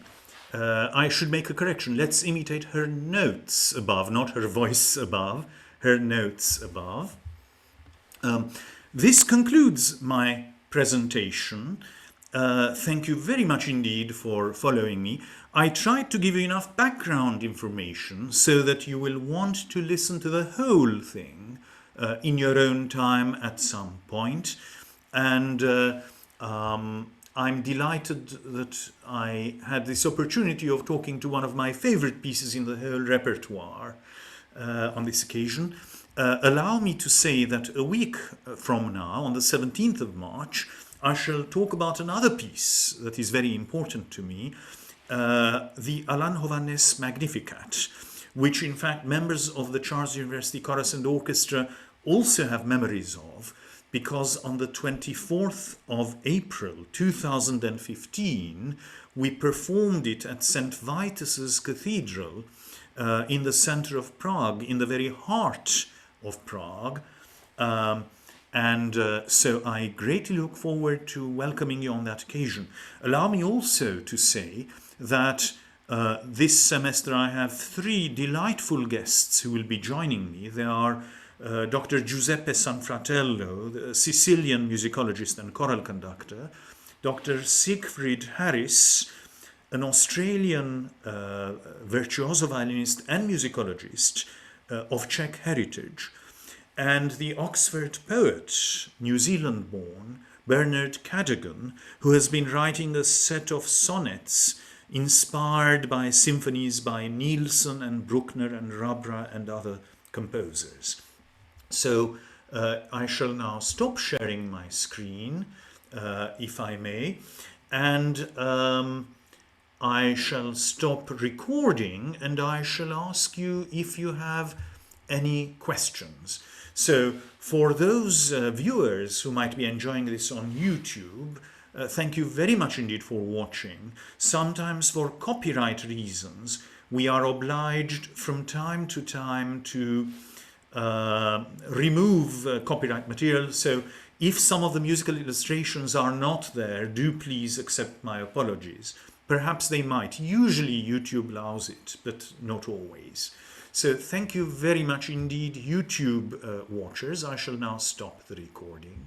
I should make a correction. Let's imitate her notes above, not her voice above, her notes above. This concludes my presentation. Thank you very much indeed for following me. I tried to give you enough background information so that you will want to listen to the whole thing in your own time at some point. And I'm delighted that I had this opportunity of talking to one of my favorite pieces in the whole repertoire on this occasion. Allow me to say that a week from now, on the 17th of March, I shall talk about another piece that is very important to me, the Alan Hovhannes Magnificat, which in fact members of the Charles University Chorus and Orchestra also have memories of, because on the 24th of April 2015 we performed it at St. Vitus's Cathedral in the center of Prague, in the very heart of Prague. So I greatly look forward to welcoming you on that occasion. Allow me also to say that this semester I have 3 delightful guests who will be joining me. They are Dr. Giuseppe Sanfratello, the Sicilian musicologist and choral conductor, Dr. Siegfried Harris, an Australian virtuoso violinist and musicologist of Czech heritage, and the Oxford poet, New Zealand-born Bernard Cadogan, who has been writing a set of sonnets inspired by symphonies by Nielsen and Bruckner and Rabra and other composers. So I shall now stop sharing my screen, if I may, and I shall stop recording, and I shall ask you if you have any questions. So for those viewers who might be enjoying this on YouTube, thank you very much indeed for watching. Sometimes for copyright reasons, we are obliged from time to time to remove copyright material. So if some of the musical illustrations are not there, do please accept my apologies. Perhaps they might. Usually YouTube allows it, but not always. So thank you very much indeed, YouTube watchers. I shall now stop the recording.